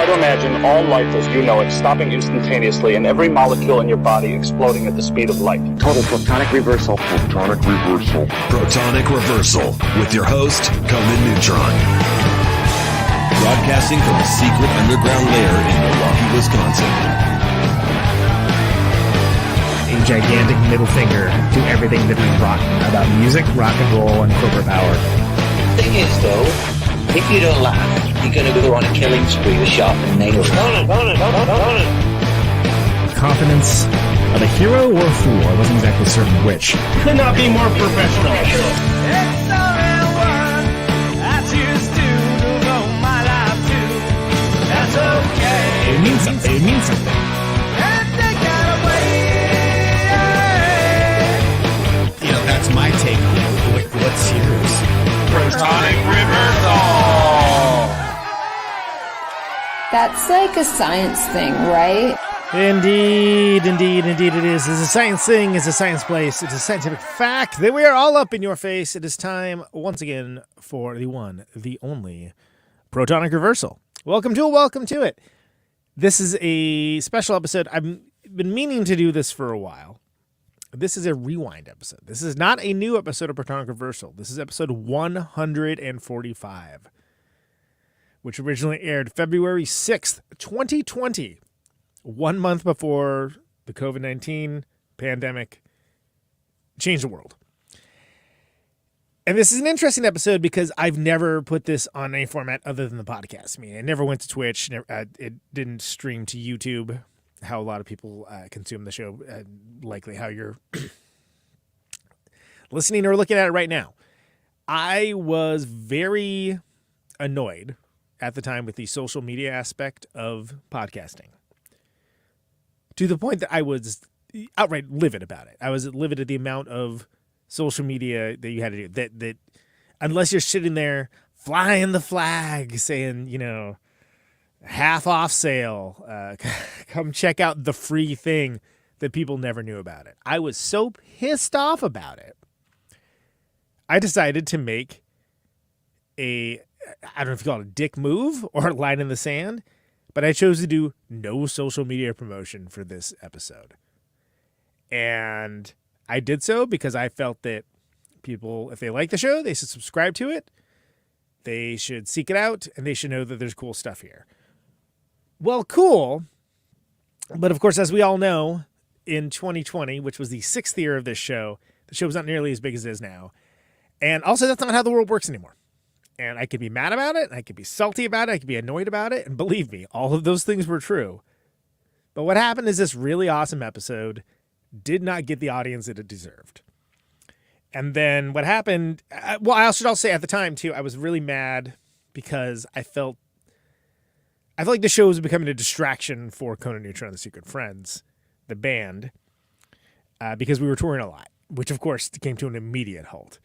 to imagine all life as you know it stopping instantaneously and every molecule in your body exploding at the speed of light. Total protonic reversal. Protonic reversal. Protonic Reversal with your host, Conan Neutron. Broadcasting from a secret underground lair in Milwaukee, Wisconsin. A gigantic middle finger to everything that is rotten about music, rock and roll, and corporate power. The thing is, though, if you don't laugh, you're going to go on a killing spree with sharpened nails. Confidence of a hero or a fool. I wasn't exactly certain which. Could not be more professional. It's only one I choose to devote my life to. That's okay. It means something. It means something. And they got away. You know, that's my take on it. What's yours? Protonic Reversal! That's like a science thing, right? Indeed it is. It's a science thing, it's a science place, it's a scientific fact that we are all up in your face. It is time, once again, for the one, the only, Protonic Reversal. Welcome to it. This is a special episode. I've been meaning to do this for a while. This is a rewind episode. This is not a new episode of Protonic Reversal. This is episode 145, which originally aired February 6th, 2020. 1 month before the COVID-19 pandemic changed the world. And this is an interesting episode because I've never put this on any format other than the podcast. I mean, it never went to Twitch. It didn't stream to YouTube, how a lot of people consume the show, likely how you're listening or looking at it right now. I was very annoyed at the time with the social media aspect of podcasting, to the point that I was outright livid about it. I was livid at the amount of social media that you had to do. That unless you're sitting there flying the flag, saying, you know, half off sale, come check out the free thing, that people never knew about it. I was so pissed off about it. I decided to make I don't know if you call it a dick move or a line in the sand, but I chose to do no social media promotion for this episode. And I did so because I felt that people, if they like the show, they should subscribe to it. They should seek it out, and they should know that there's cool stuff here. Well, cool. But of course, as we all know, in 2020, which was the 6th year of this show, the show was not nearly as big as it is now. And also, that's not how the world works anymore. And I could be mad about it, I could be salty about it, I could be annoyed about it, and believe me, all of those things were true. But what happened is this really awesome episode did not get the audience that it deserved. And then what happened, well, I should also say at the time, too, I was really mad because I felt like the show was becoming a distraction for Conan Neutron and the Secret Friends, the band, because we were touring a lot, which, of course, came to an immediate halt.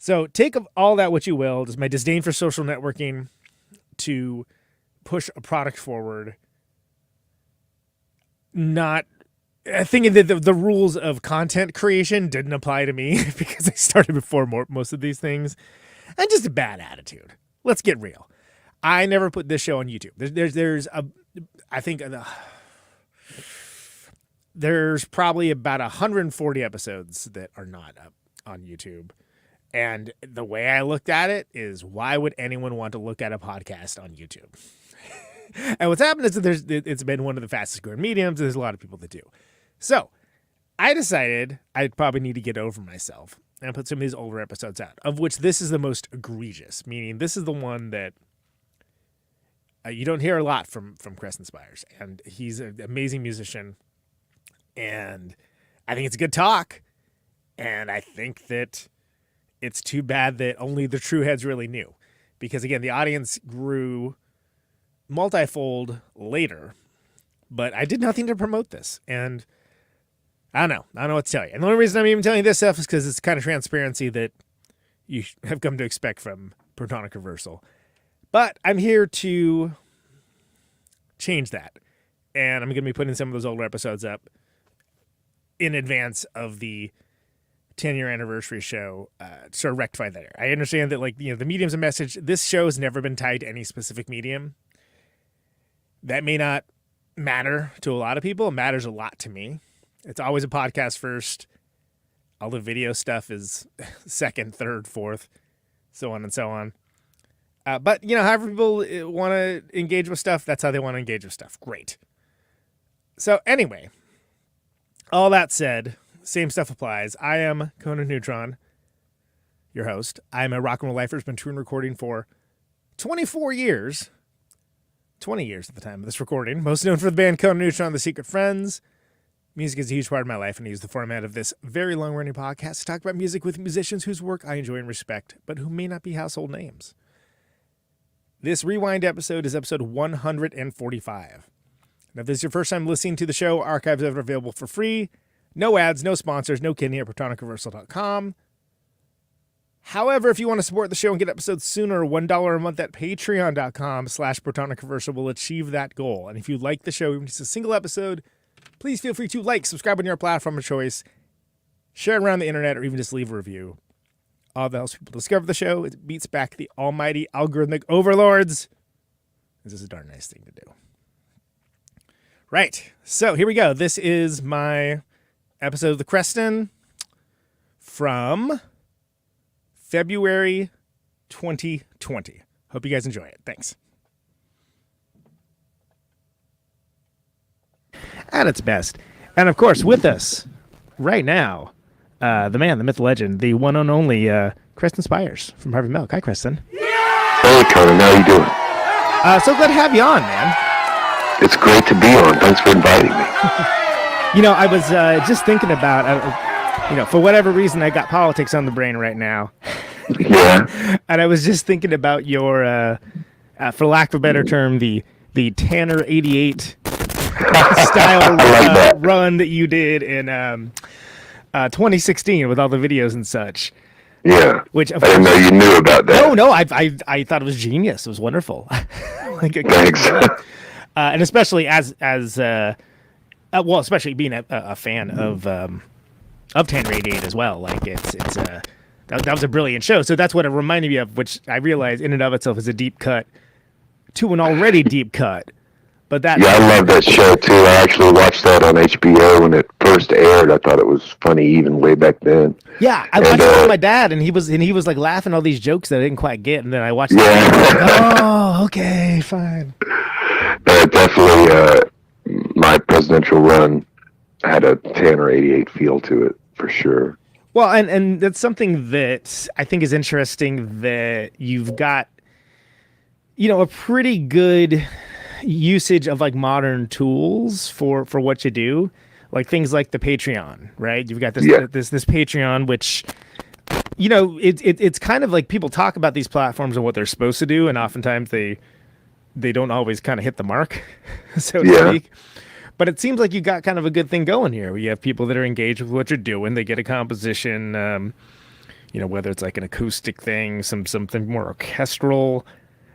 So take of all that what you will, just my disdain for social networking to push a product forward, not thinking that the rules of content creation didn't apply to me because I started before most of these things, and just a bad attitude. Let's get real. I never put this show on YouTube. There's probably about 140 episodes that are not up on YouTube. And the way I looked at it is, why would anyone want to look at a podcast on YouTube? And what's happened is that it's been one of the fastest growing mediums. There's a lot of people that do. So I decided I'd probably need to get over myself and put some of these older episodes out, of which this is the most egregious, meaning this is the one that you don't hear a lot from Creston Spiers. And he's an amazing musician. And I think it's a good talk. And I think that it's too bad that only the true heads really knew. Because, again, the audience grew multifold later. But I did nothing to promote this. And I don't know what to tell you. And the only reason I'm even telling you this stuff is because it's the kind of transparency that you have come to expect from Protonic Reversal. But I'm here to change that. And I'm going to be putting some of those older episodes up in advance of the 10-year anniversary show to sort of rectify that error. I understand that, the medium's a message. This show has never been tied to any specific medium. That may not matter to a lot of people. It matters a lot to me. It's always a podcast first. All the video stuff is second, third, fourth, so on and so on. But, however people want to engage with stuff, that's how they want to engage with stuff. Great. So anyway, all that said, same stuff applies. I am Conan Neutron, your host. I'm a rock and roll lifer who's been touring recording for 24 years. 20 years at the time of this recording. Most known for the band Conan Neutron, The Secret Friends. Music is a huge part of my life, and I use the format of this very long-running podcast to talk about music with musicians whose work I enjoy and respect, but who may not be household names. This Rewind episode is episode 145. Now, if this is your first time listening to the show, archives are available for free. No ads, no sponsors, no kidding at Protonic.com. However, if you want to support the show and get episodes sooner, $1 a month at patreon.com/ProtonicReversal will achieve that goal. And if you like the show, even just a single episode, please feel free to like, subscribe on your platform of choice, share it around the internet, or even just leave a review. All that helps people discover the show. It beats back the almighty algorithmic overlords. This is a darn nice thing to do. Right, so here we go. This is my episode of the Creston from February 2020. Hope you guys enjoy it. Thanks. At its best. And of course, with us right now, the man, the myth, the legend, the one and only Creston Spiers from Harvey Milk. Hi, Creston. Hey, Conan. How you doing? So glad to have you on, man. It's great to be on. Thanks for inviting me. I was just thinking about, for whatever reason, I got politics on the brain right now. Yeah. And I was just thinking about your, for lack of a better term, the Tanner 88 style run that you did in 2016 with all the videos and such. Yeah. Which I didn't know you knew about that. No, I thought it was genius. It was wonderful. Thanks. And especially especially being a fan of Tanner 88 as well. Like that was a brilliant show. So that's what it reminded me of, which I realize in and of itself is a deep cut to an already deep cut. But I love that show too. I actually watched that on HBO when it first aired. I thought it was funny even way back then. Yeah, I watched it with my dad, and he was like laughing all these jokes that I didn't quite get, and then I watched it. Like, oh, okay, fine. Definitely, my presidential run had a Tanner 88 feel to it for sure. Well, and that's something that I think is interesting, that you've got, a pretty good usage of like modern tools for what you do, like things like the Patreon, right? You've got this Patreon, which it's kind of like people talk about these platforms and what they're supposed to do, and oftentimes they don't always kind of hit the mark, so to speak. But it seems like you got kind of a good thing going here, where you have people that are engaged with what you're doing. They get a composition, whether it's like an acoustic thing, something more orchestral.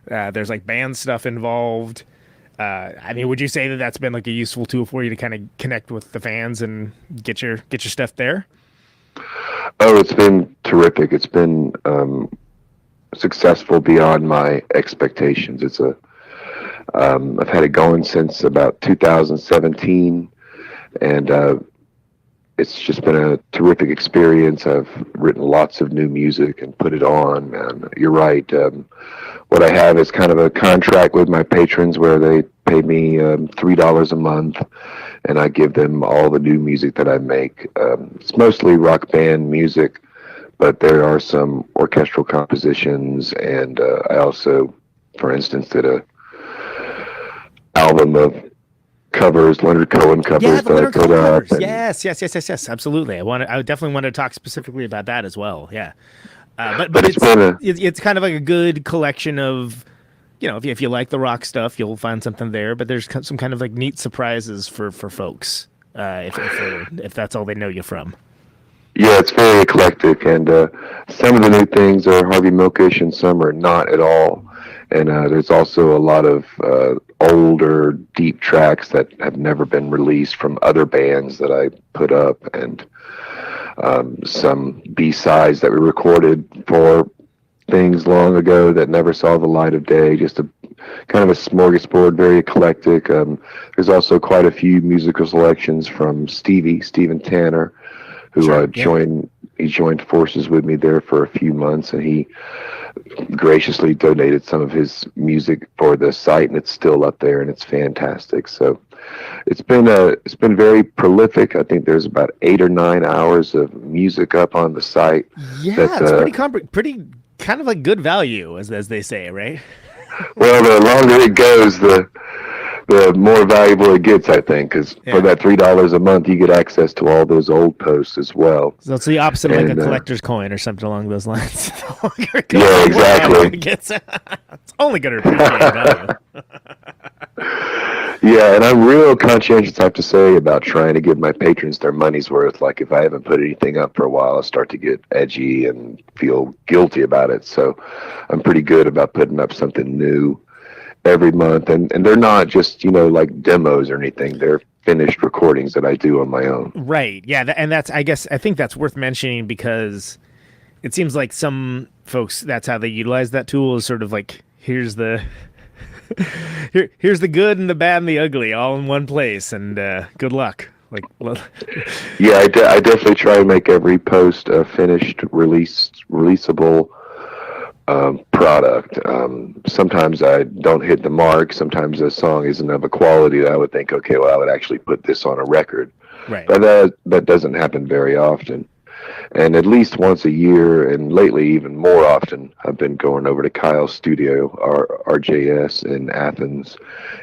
There's like band stuff involved. Would you say that that's been like a useful tool for you to kind of connect with the fans and get your stuff there? Oh, it's been terrific. It's been successful beyond my expectations. I've had it going since about 2017, and it's just been a terrific experience. I've written lots of new music and put it on. And you're right. What I have is kind of a contract with my patrons where they pay me $3 a month, and I give them all the new music that I make. It's mostly rock band music, but there are some orchestral compositions, and I also, for instance, did a album of covers, Leonard Cohen covers. Yeah, the Leonard Cohen covers. Yes, absolutely. I definitely want to talk specifically about that as well. Yeah. But it's kind of like a good collection of, if you like the rock stuff, you'll find something there. But there's some kind of like neat surprises for folks if that's all they know you from. Yeah, it's very eclectic, and some of the new things are Harvey Milkish and some are not at all. And there's also a lot of older, deep tracks that have never been released from other bands that I put up, and some B-sides that we recorded for things long ago that never saw the light of day. Just a kind of a smorgasbord, very eclectic. There's also quite a few musical selections from Steven Tanner, who joined forces with me there for a few months, and he graciously donated some of his music for the site, and it's still up there, and it's fantastic. So it's been very prolific. I think there's about 8 or 9 hours of music up on the site. Yeah, it's pretty kind of like good value, as they say, right? Well, the longer it goes, the more valuable it gets, I think, because for that $3 a month, you get access to all those old posts as well. So it's the opposite of like a collector's coin or something along those lines. Yeah, exactly. It's only going to appreciate value. Yeah, and I'm real conscientious, I have to say, about trying to give my patrons their money's worth. Like, if I haven't put anything up for a while, I start to get edgy and feel guilty about it. So I'm pretty good about putting up something new every month. And they're not just, like demos or anything. They're finished recordings that I do on my own. Right, yeah, and I think that's worth mentioning, because it seems like some folks, that's how they utilize that tool, is sort of like, here's the good and the bad and the ugly all in one place, and good luck. Yeah, I definitely try to make every post a finished, releasable product. Sometimes I don't hit the mark. Sometimes a song isn't of a quality that I would think, okay, well, I would actually put this on a record. Right. But that doesn't happen very often. And at least once a year, and lately even more often, I've been going over to Kyle's studio, RJS in Athens,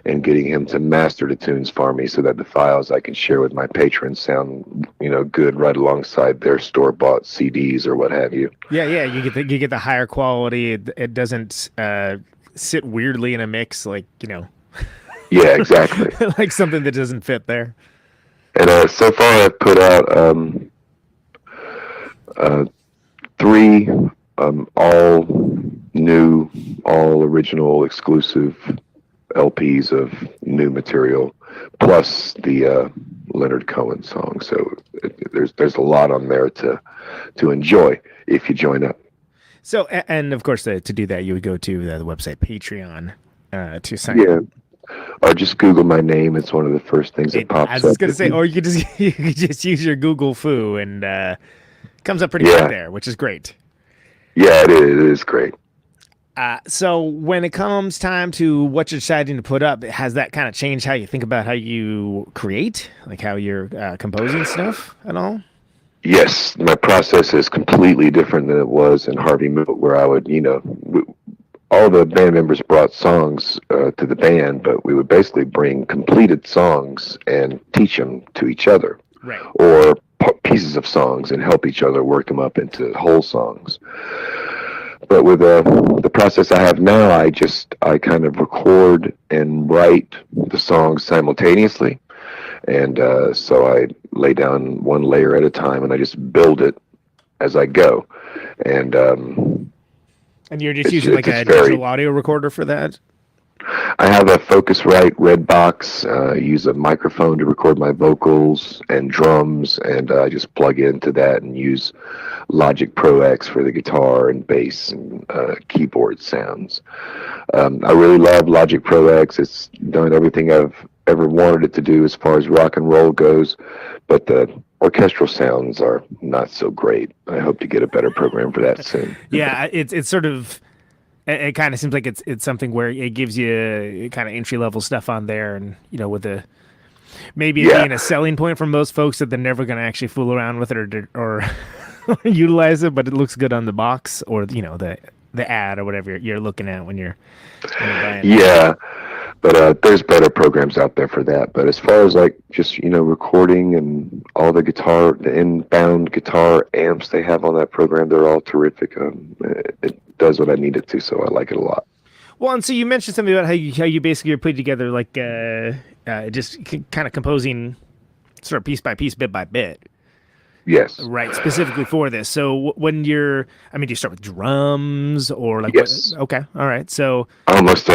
and getting him to master the tunes for me so that the files I can share with my patrons sound, good right alongside their store-bought CDs or what have you. Yeah, you get the higher quality. It doesn't sit weirdly in a mix, like, Yeah, exactly. like something that doesn't fit there. And so far I've put out 3 all new, all original, exclusive LPs of new material, plus the Leonard Cohen song. So there's a lot on there to enjoy if you join up. So, and of course, to do that, you would go to the website Patreon to sign up. Yeah. Or just Google my name. It's one of the first things that pops up. I was going to say, or you could just use your Google Foo, and comes up pretty quick there, which is great. Yeah, it is great. So when it comes time to what you're deciding to put up, has that kind of changed how you think about how you create, like how you're composing stuff at all? Yes, my process is completely different than it was in Harvey Milk, where I would, all the band members brought songs to the band, but we would basically bring completed songs and teach them to each other. Right. Or pieces of songs and help each other work them up into whole songs. But with the process I have now, I kind of record and write the songs simultaneously. And so I lay down one layer at a time, and I just build it as I go. And you're just using like a digital audio recorder for that? I have a Focusrite red box. I use a microphone to record my vocals and drums, and I just plug into that and use Logic Pro X for the guitar and bass and keyboard sounds. I really love Logic Pro X. It's done everything I've ever wanted it to do as far as rock and roll goes, but the orchestral sounds are not so great. I hope to get a better program for that soon. Yeah, it's sort of... It kind of seems like it's something where it gives you kind of entry level stuff on there, and with the maybe being a selling point for most folks that they're never going to actually fool around with it or utilize it, but it looks good on the box or the ad or whatever you're looking at when you're buying it. Yeah, but there's better programs out there for that. But as far as like just recording and all the inbound guitar amps they have on that program, they're all terrific. It does what I need it to, so I like it a lot. Well, and so you mentioned something about how you basically are putting together like just kind of composing sort of piece by piece, bit by bit. Yes. Right, specifically for this. So when do you start with drums or like? Yes. Okay, all right. So I almost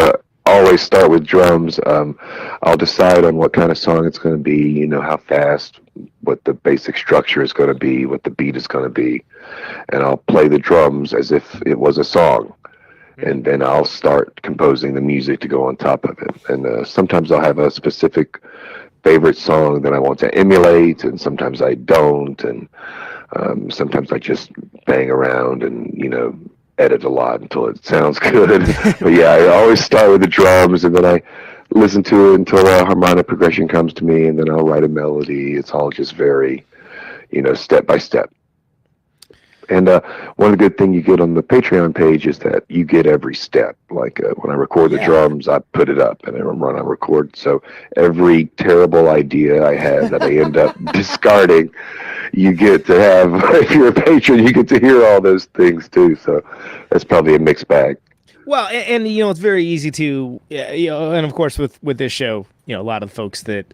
always start with drums. I'll decide on what kind of song it's going to be, how fast, what the basic structure is going to be, what the beat is going to be, and I'll play the drums as if it was a song. and then I'll start composing the music to go on top of it. And sometimes I'll have a specific favorite song that I want to emulate, and sometimes I don't, and sometimes I just bang around and edit a lot until it sounds good. But yeah, I always start with the drums, and then I listen to it until a harmonic progression comes to me, and then I'll write a melody. It's all just very step by step. And one of the good things you get on the Patreon page is that you get every step. Like when I record the drums, I put it up, and when I record, so every terrible idea I have that I end up discarding, you get to have. If you're a patron, you get to hear all those things too. So that's probably a mixed bag. Well, and it's very easy to, and of course with this show, a lot of folks that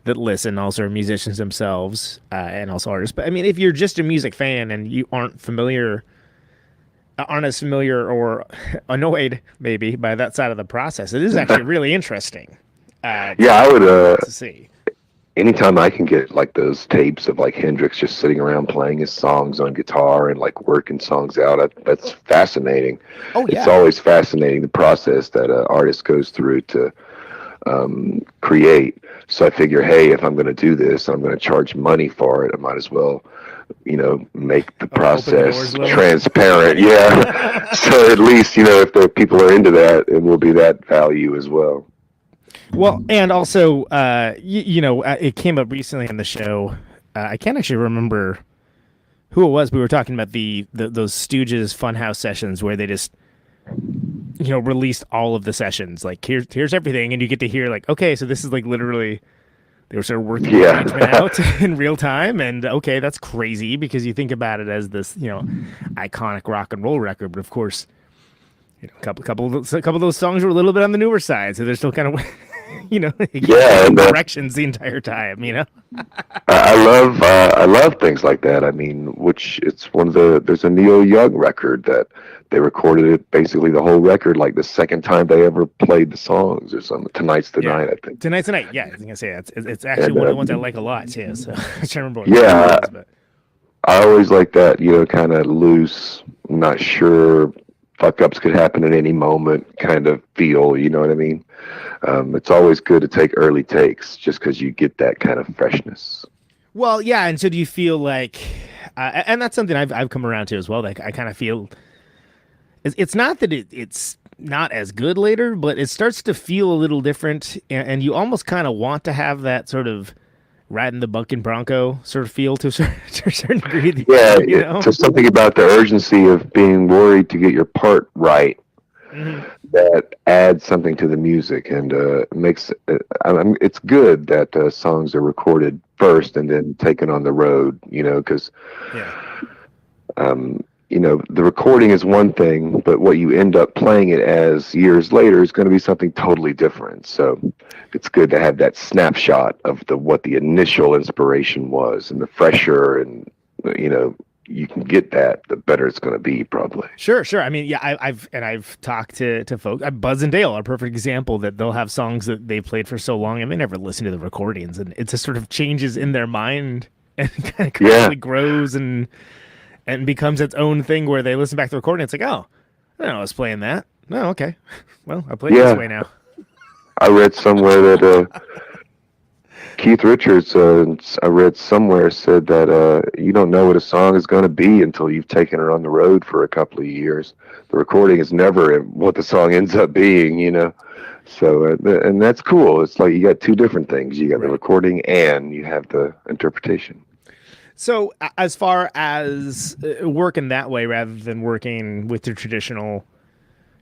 listen also are musicians themselves, and also artists. But I mean, if you're just a music fan and you aren't as familiar or annoyed maybe by that side of the process, it is actually really interesting. I would to see. Anytime I can get like those tapes of like Hendrix just sitting around playing his songs on guitar and like working songs out, that's fascinating. Oh yeah, it's always fascinating the process that an artist goes through to create. So I figure, hey, if I'm going to do this, I'm going to charge money for it. I might as well, make the process transparent. Yeah. So at least, if the people are into that, it will be that value as well. Well, and also, it came up recently on the show. I can't actually remember who it was. We were talking about those Stooges Funhouse sessions where they just released all of the sessions. Like here's everything, and you get to hear like, okay, so this is like literally they were sort of working the arrangement out in real time, and okay, that's crazy because you think about it as this iconic rock and roll record, but of course, a couple of those songs were a little bit on the newer side, so they're still kind of directions the entire time. I love things like that. I mean, which it's there's a Neil Young record that they recorded it basically the whole record like the second time they ever played the songs or something. Tonight's the Night, I think. Tonight's the Night. Yeah, I was gonna say it's actually one of the ones I like a lot too. So I can't remember what it was, I always like that kind of loose, not sure, fuck ups could happen at any moment kind of feel. You know what I mean? It's always good to take early takes just because you get that kind of freshness. Well, yeah, and so do you feel like, and that's something I've come around to as well. Like I kind of feel, it's not that it's not as good later, but it starts to feel a little different, and you almost kind of want to have that sort of riding the bucking bronco sort of feel to a certain degree. Yeah, there's something about the urgency of being worried to get your part right. Mm-hmm. That adds something to the music and makes it's good that songs are recorded first and then taken on the road, because the recording is one thing, but what you end up playing it as years later is going to be something totally different. So it's good to have that snapshot of what the initial inspiration was, and the fresher and you can get that, the better it's going to be, probably. Sure. I mean, yeah, I've talked to folks. Buzz and Dale are a perfect example that they'll have songs that they played for so long and they never listen to the recordings, and it just sort of changes in their mind and kind of constantly grows and becomes its own thing where they listen back to the recording. It's like, oh, I don't know, I was playing that. No, okay, well, I play it this way now. I read somewhere that Keith Richards, I read somewhere, said that you don't know what a song is going to be until you've taken it on the road for a couple of years. The recording is never what the song ends up being, So, and that's cool. It's like you got two different things. You got the recording and you have the interpretation. So as far as working that way rather than working with the traditional,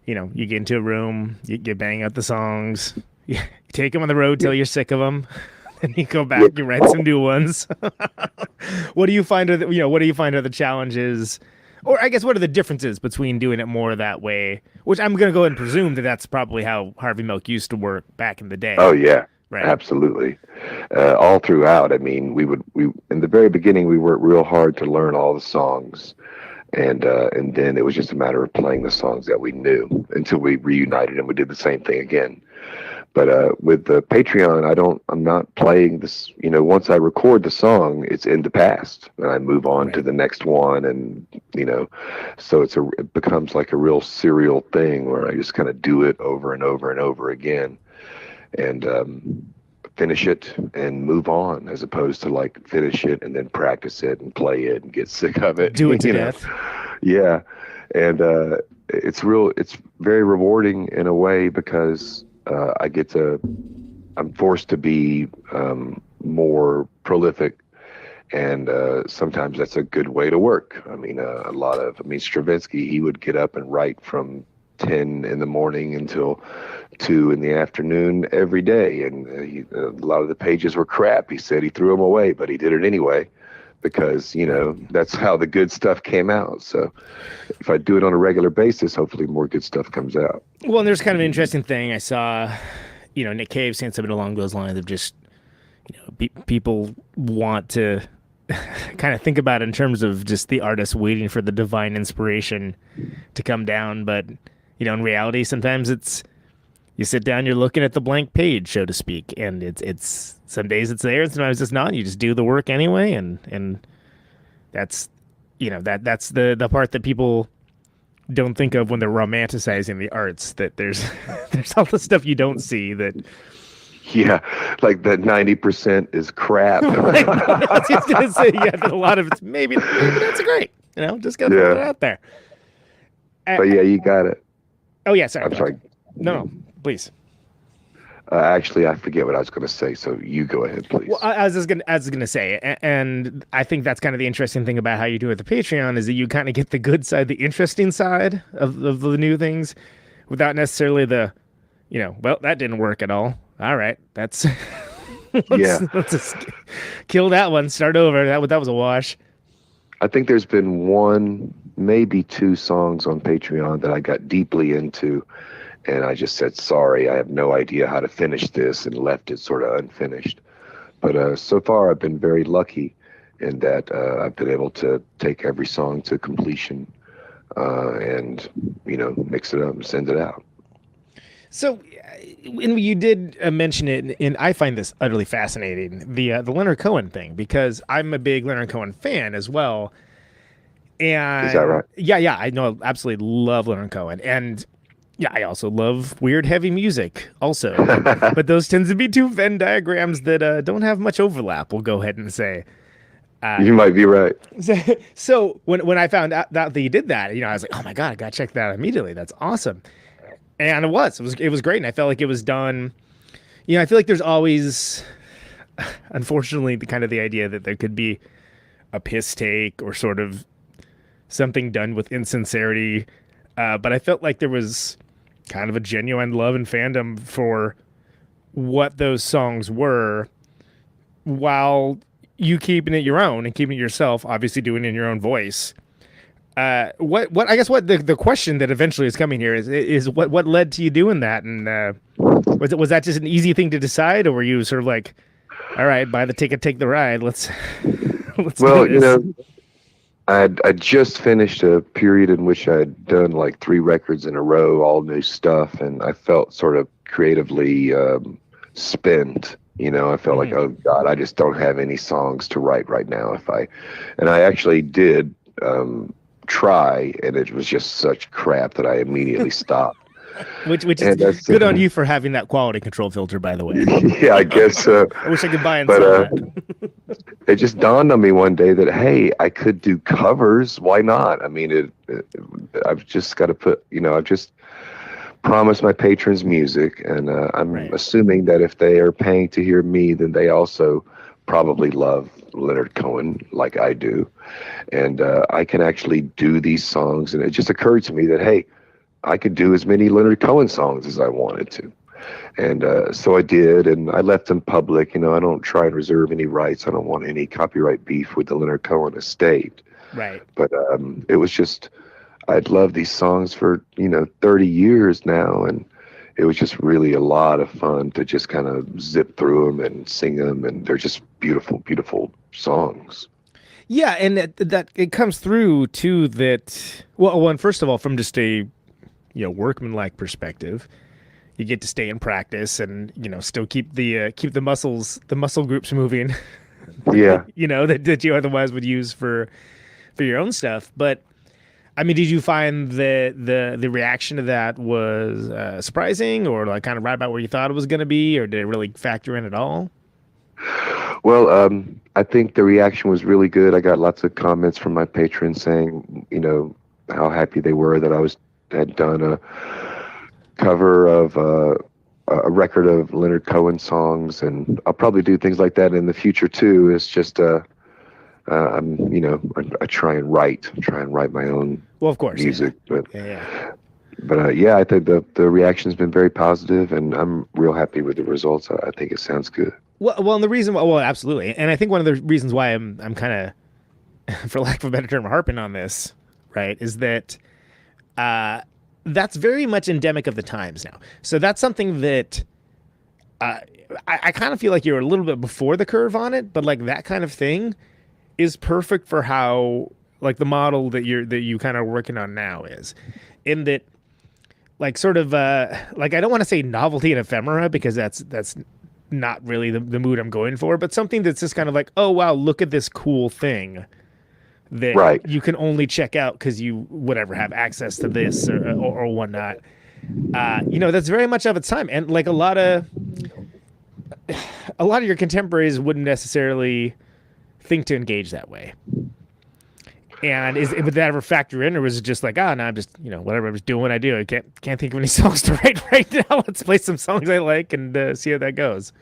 you get into a room, you bang out the songs, you take them on the road till you're sick of them. And you go back, you write some new ones. What do you find are the challenges, or I guess what are the differences between doing it more that way? Which I'm going to go ahead and presume that's probably how Harvey Milk used to work back in the day. Oh yeah, right. Absolutely. All throughout. I mean, we in the very beginning we worked real hard to learn all the songs, and then it was just a matter of playing the songs that we knew until we reunited and we did the same thing again. But with the Patreon, I'm not playing this, once I record the song, it's in the past and I move on to the next one. And, so it becomes like a real serial thing where I just kind of do it over and over and over again and finish it and move on, as opposed to like finish it and then practice it and play it and get sick of it. Do it to death. Yeah. And it's very rewarding in a way because I'm forced to be more prolific, and sometimes that's a good way to work. I mean, Stravinsky, he would get up and write from 10 in the morning until 2 in the afternoon every day, and a lot of the pages were crap. He said he threw them away, but he did it anyway because, that's how the good stuff came out. So if I do it on a regular basis, hopefully more good stuff comes out. Well, and there's kind of an interesting thing. I saw, Nick Cave saying something along those lines of just, people want to kind of think about it in terms of just the artist waiting for the divine inspiration to come down. But, in reality, sometimes it's, you sit down, you're looking at the blank page, so to speak, and it's some days it's there, and sometimes it's not. You just do the work anyway, and that's that's the part that people don't think of when they're romanticizing the arts. That there's all the stuff you don't see that. Yeah, like that 90% is crap. I was just gonna say, that a lot of it's maybe that's great. Just gotta put it out there. But yeah, you got it. Oh yeah, sorry. I'm sorry. No, please. Actually, I forget what I was going to say, so you go ahead, please. Well, I was gonna say, and I think that's kind of the interesting thing about how you do it with the Patreon is that you kind of get the good side, the interesting side of the new things, without necessarily the, well, that didn't work at all. All right, that's let's just kill that one, start over. That was a wash. I think there's been one, maybe 2 songs on Patreon that I got deeply into, and I just said, sorry, I have no idea how to finish this, and left it sort of unfinished. But so far, I've been very lucky in that I've been able to take every song to completion and, mix it up and send it out. So, when you did mention it, and I find this utterly fascinating, the Leonard Cohen thing, because I'm a big Leonard Cohen fan as well. And is that right? Yeah, I know, absolutely love Leonard Cohen, and yeah, I also love weird heavy music also. But those tend to be 2 Venn diagrams that don't have much overlap, we'll go ahead and say. You might be right. So when I found out that you did that, I was like, oh my God, I got to check that out immediately. That's awesome. And it was great. And I felt like it was done. I feel like there's always, unfortunately, the idea that there could be a piss take or sort of something done with insincerity. But I felt like there was kind of a genuine love and fandom for what those songs were, while you keeping it your own and keeping it yourself, obviously doing it in your own voice. What I guess what the question that eventually is coming here is what led to you doing that, and was that just an easy thing to decide, or were you sort of like, all right, buy the ticket, take the ride, let's well, do this. I just finished a period in which I had done like 3 records in a row, all new stuff, and I felt sort of creatively spent. I felt like, oh God, I just don't have any songs to write right now. And I actually did try, and it was just such crap that I immediately stopped. Which is good on you for having that quality control filter, by the way. Yeah, I guess so. I wish I could buy and sell that. It just dawned on me one day that, hey, I could do covers. Why not? I mean, I've just got to put, I've just promised my patrons music, and I'm assuming that if they are paying to hear me, then they also probably love Leonard Cohen like I do. And I can actually do these songs, and it just occurred to me that, hey, I could do as many Leonard Cohen songs as I wanted to. And so I did, and I left them public. I don't try and reserve any rights. I don't want any copyright beef with the Leonard Cohen estate. Right. But it was just, I'd loved these songs for, 30 years now, and it was just really a lot of fun to just kind of zip through them and sing them, and they're just beautiful, beautiful songs. Yeah, and that it comes through, too, that, well, first of all, from just a workmanlike perspective, you get to stay in practice and still keep the muscle groups moving. Yeah. that you otherwise would use for your own stuff. But I mean, did you find the reaction to that was surprising, or like kind of right about where you thought it was going to be, or did it really factor in at all? Well, I think the reaction was really good. I got lots of comments from my patrons saying, how happy they were that had done a cover of a record of Leonard Cohen songs, and I'll probably do things like that in the future too. It's just I try and write my own of course, music, yeah. But I think the reaction's been very positive, and I'm real happy with the results. I think it sounds good. Well, and the reason, absolutely, and I think one of the reasons why I'm kind of, for lack of a better term, harping on this, right, is that that's very much endemic of the times now. So that's something that I kind of feel like you're a little bit before the curve on it, but like that kind of thing is perfect for how like the model that you kind of working on now is, in that like sort of like I don't want to say novelty and ephemera because that's not really the mood I'm going for, but something that's just kind of like, oh wow, look at this cool thing that you can only check out because you have access to this or whatnot. That's very much of its time, and like a lot of your contemporaries wouldn't necessarily think to engage that way. And would that ever factor in, or was it just like, no, I'm just whatever, I'm just doing what I do. I can't think of any songs to write right now. Let's play some songs I like and see how that goes.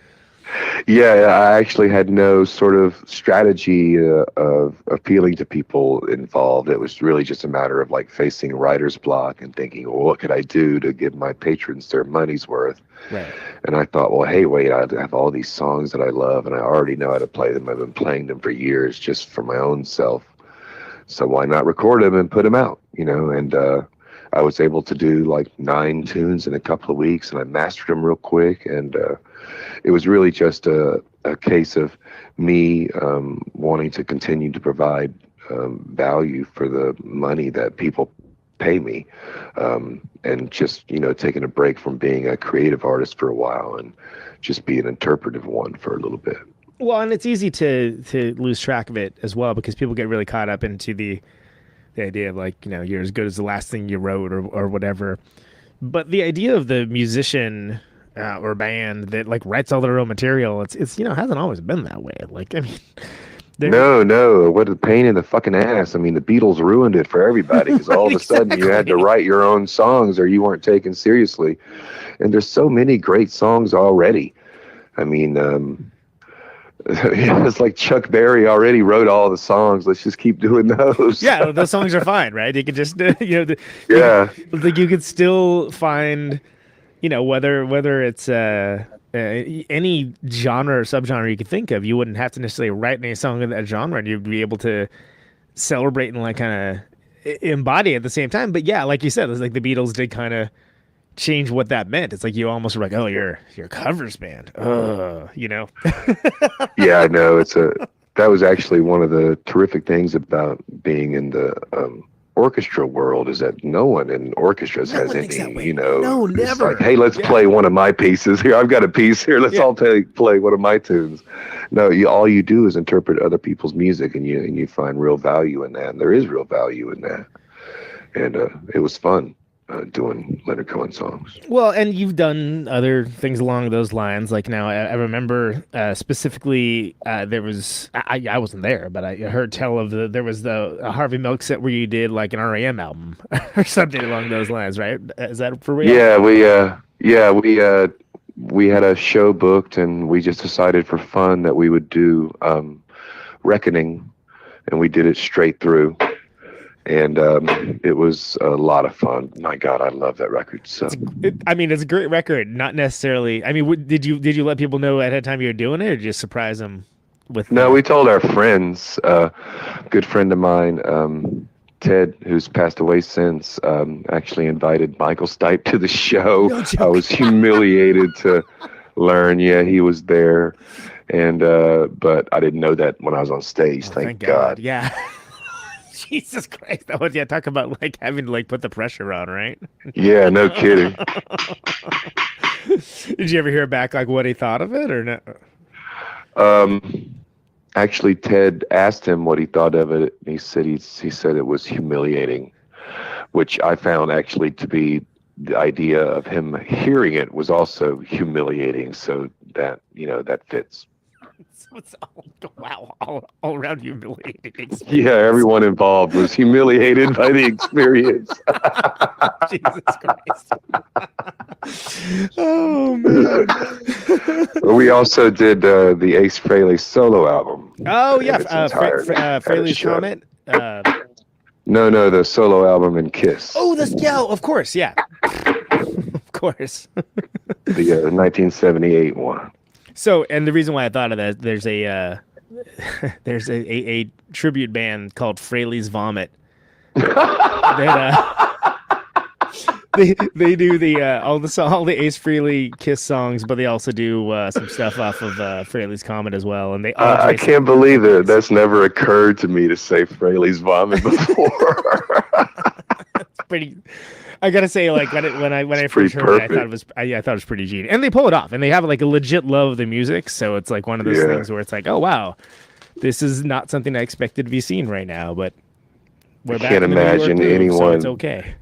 Yeah, I actually had no sort of strategy of appealing to people involved. It was really just a matter of like facing writer's block and thinking, well, what could I do to give my patrons their money's worth? Right. And I thought, well, hey, wait, I have all these songs that I love, and I already know how to play them. I've been playing them for years just for my own self. So why not record them and put them out, And I was able to do like 9 tunes in a couple of weeks, and I mastered them real quick. And it was really just a case of me wanting to continue to provide value for the money that people pay me, and just taking a break from being a creative artist for a while and just be an interpretive one for a little bit. Well, and it's easy to lose track of it as well because people get really caught up into the idea of like, you're as good as the last thing you wrote or whatever. But the idea of the musician or band that like writes all their own material, it's hasn't always been that way. Like, I mean, no, what a pain in the fucking ass. I mean, the Beatles ruined it for everybody because all of a sudden you had to write your own songs or you weren't taken seriously. And there's so many great songs already. I mean, it's like Chuck Berry already wrote all the songs. Let's just keep doing those. Yeah, those songs are fine, right? You could just, like you could still find, whether it's any genre or subgenre you could think of, you wouldn't have to necessarily write any song in that genre, and you'd be able to celebrate and like kind of embody it at the same time. But yeah, like you said, it's like the Beatles did kind of change what that meant. It's like you almost were like, oh, you're a covers band. Yeah, I know. That was actually one of the terrific things about being in the orchestra world is that no one in orchestras has any, no, never. Like, hey, let's play one of my pieces here. I've got a piece here. Let's all play one of my tunes. No, all you do is interpret other people's music, and you find real value in that. And there is real value in that. And it was fun. Doing Leonard Cohen songs. Well, and you've done other things along those lines. Like now, I remember specifically there was I wasn't there, but I heard tell of there was the Harvey Milk set where you did like an R.E.M. album or something along those lines, right? Is that for real? Yeah, we had a show booked, and we just decided for fun that we would do Reckoning, and we did it straight through. And it was a lot of fun. My God, I love that record. So it's a great record. Not necessarily. I mean, did you let people know ahead of time you were doing it, or just surprise them with? No, we told our friends. Good friend of mine, Ted, who's passed away since, actually invited Michael Stipe to the show. No joke. I was humiliated to learn. Yeah, he was there, and but I didn't know that when I was on stage. Thank God. Yeah. Jesus Christ. Talk about like having to like put the pressure on, right? Yeah, no kidding. Did you ever hear back like what he thought of it or no? Actually, Ted asked him what he thought of it. And he said it was humiliating, which I found actually to be the idea of him hearing it was also humiliating. So that, that fits. So it's all around humiliating experience. Yeah, everyone involved was humiliated by the experience. Jesus Christ. Oh, man. We also did the Ace Frehley solo album. Oh, yeah. Frehley's show. Comet. No, the solo album in Kiss. Oh, of course, yeah. Of course. The 1978 one. So, and the reason why I thought of that, there's a tribute band called Frehley's Vomit. They do all the Ace Frehley Kiss songs, but they also do some stuff off of Frehley's Comet as well. And they I can't believe it. That's never occurred to me to say Frehley's Vomit before. It's pretty. I gotta say, like when I first heard it, I thought it was pretty genius, and they pull it off, and they have like a legit love of the music. So it's like one of those things where it's like, oh wow, this is not something I expected to be seen right now, but we're back. Can't imagine anyone. So it's okay.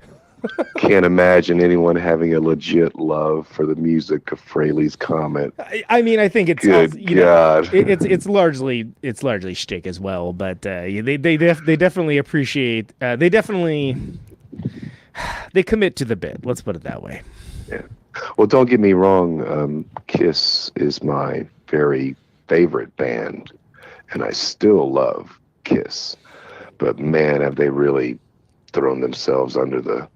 Can't imagine anyone having a legit love for the music of Frehley's Comet. I mean, I think it's God. It's largely shtick as well, but they definitely appreciate. They commit to the bit. Let's put it that way. Yeah. Well, don't get me wrong. Kiss is my very favorite band, and I still love Kiss. But man, have they really thrown themselves under the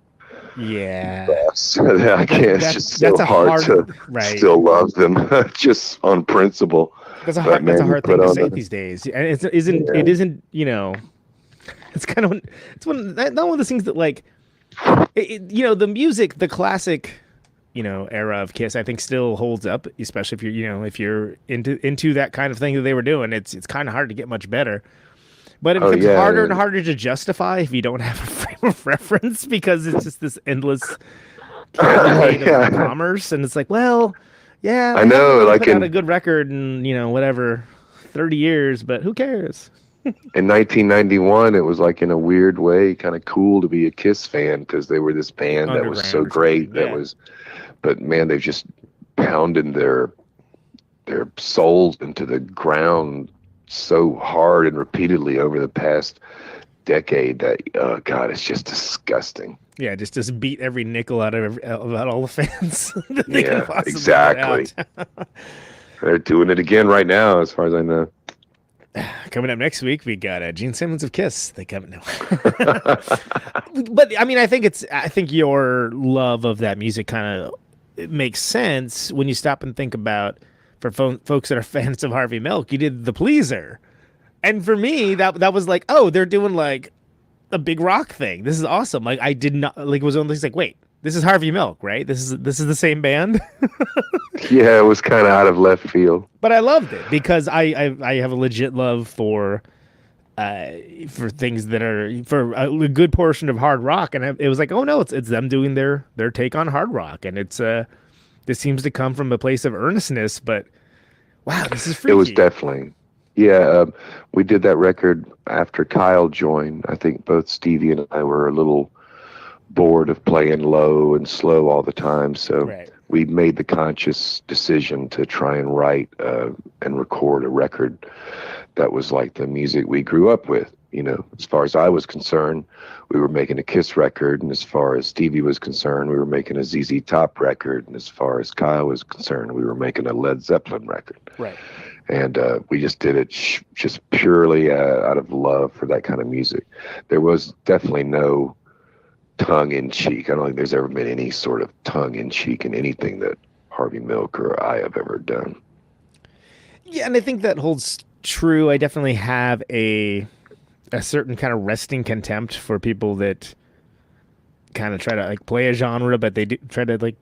bus. I can't. It's just so hard to still love them, just on principle. That's a hard thing to say these days, and it isn't. It's kind of not one of those things that like. The music, the classic, era of Kiss, I think still holds up, especially if you're into that kind of thing that they were doing. It's kind of hard to get much better, but it becomes harder and harder to justify if you don't have a frame of reference because it's just this endless of commerce, and it's like, well, yeah, I know, like put out a good record in 30 years, but who cares? In 1991, it was like in a weird way kind of cool to be a Kiss fan because they were this band that was so great. But man, they've just pounded their souls into the ground so hard and repeatedly over the past decade that God, it's just disgusting. Yeah, just beat every nickel out of all the fans. Exactly. They're doing it again right now, as far as I know. Coming up next week, we got Gene Simmons of Kiss. They come now, but I mean, I think your love of that music kind of makes sense when you stop and think about for folks that are fans of Harvey Milk. You did The Pleaser, and for me, that was like, oh, they're doing like a big rock thing. This is awesome. Like I did not like it was one of those like, wait, this is Harvey Milk, right? This is the same band. Yeah, it was kind of out of left field. But I loved it because I have a legit love for things that are for a good portion of hard rock, and it was like, oh no, it's them doing their take on hard rock, and it's this seems to come from a place of earnestness, but wow, this is freaky. It was definitely. Yeah, we did that record after Kyle joined. I think both Stevie and I were a little bored of playing low and slow all the time, so we made the conscious decision to try and write and record a record that was like the music we grew up with. As far as I was concerned, we were making a Kiss record, and as far as Stevie was concerned, we were making a ZZ Top record, and as far as Kyle was concerned, we were making a Led Zeppelin record. Right. And we just did it just purely out of love for that kind of music. There was definitely no tongue-in-cheek. I don't think there's ever been any sort of tongue-in-cheek in anything that Harvey Milk or I have ever done. Yeah, and I think that holds true. I definitely have a certain kind of resting contempt for people that kind of try to like play a genre, but they do try to like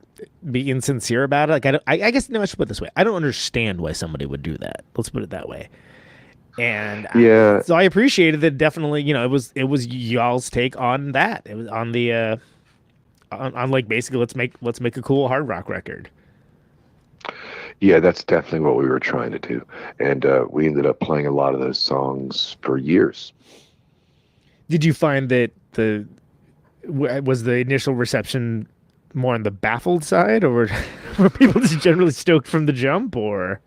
be insincere about it. Like I guess no, I should put it this way. I don't understand why somebody would do that. Let's put it that way. And so I appreciated that. Definitely, it was y'all's take on that. It was on the on like basically let's make a cool hard rock record. Yeah, that's definitely what we were trying to do. And we ended up playing a lot of those songs for years. Did you find that was the initial reception more on the baffled side, or were people just generally stoked from the jump, or?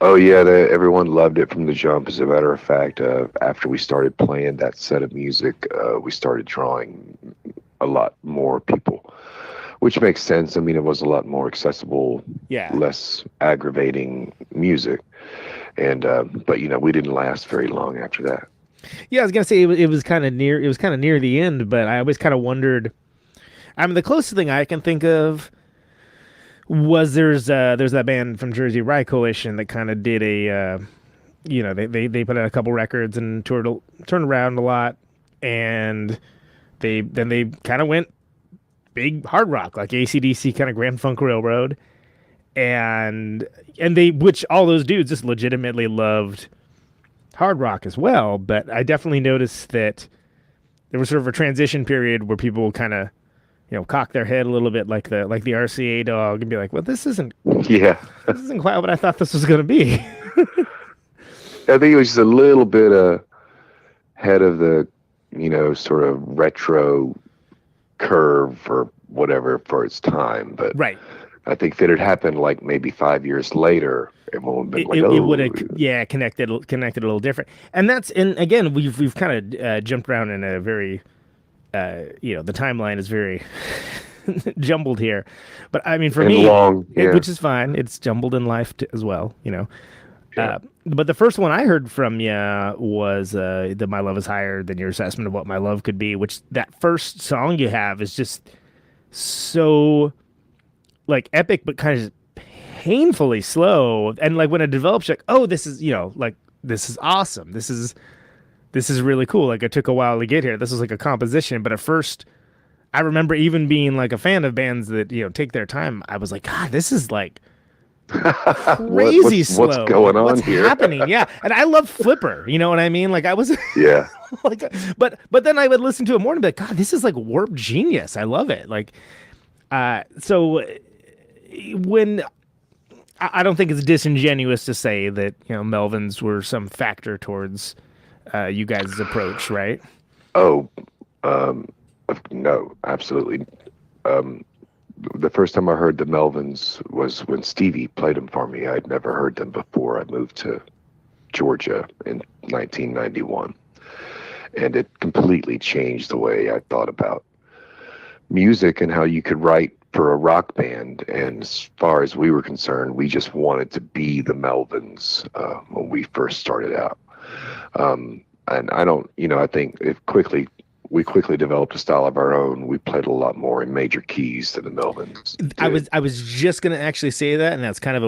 Oh, yeah, everyone loved it from the jump. As a matter of fact, after we started playing that set of music, we started drawing a lot more people, which makes sense. I mean, it was a lot more accessible, less aggravating music. And but we didn't last very long after that. Yeah, I was gonna say it was kind of near. It was kind of near the end, but I always kind of wondered. I mean, the closest thing I can think of was there's that band from Jersey, Rye Coalition, that kind of did a, they put out a couple records and turned around a lot, and they kind of went big hard rock, like AC/DC, kind of Grand Funk Railroad, and which all those dudes just legitimately loved hard rock as well. But I definitely noticed that there was sort of a transition period where people kind of, cock their head a little bit like the RCA dog and be like, well, this isn't quite what I thought this was going to be. I think it was just a little bit ahead of the, sort of retro curve or whatever for its time. But right. I think if it had happened like maybe 5 years later, everyone would have been it would have connected a little different. And again, we've kind of jumped around in a very the timeline is very jumbled here, but I mean, for me, which is fine. It's jumbled in life as well, Yeah. But the first one I heard from you was the "My Love Is Higher Than Your Assessment of What My Love Could Be," which that first song you have is just so like epic, but kind of painfully slow. And like when it develops, you're like, oh, this is this is awesome. This is really cool. Like, it took a while to get here. This was like a composition, but at first, I remember even being like a fan of bands that take their time. I was like, God, this is like crazy slow. What's going on what's here? Happening? Yeah, and I love Flipper. You know what I mean? Like I was like, but then I would listen to it more and be like, God, this is like warped genius. I love it. Like, so when I don't think it's disingenuous to say that Melvins were some factor towards you guys' approach, right? Oh, no, absolutely. The first time I heard the Melvins was when Stevie played them for me. I'd never heard them before. I moved to Georgia in 1991, and it completely changed the way I thought about music and how you could write for a rock band. And as far as we were concerned, we just wanted to be the Melvins when we first started out. And I don't, I think we quickly developed a style of our own. We played a lot more in major keys than the Melvins did. I was just going to actually say that, and that's kind of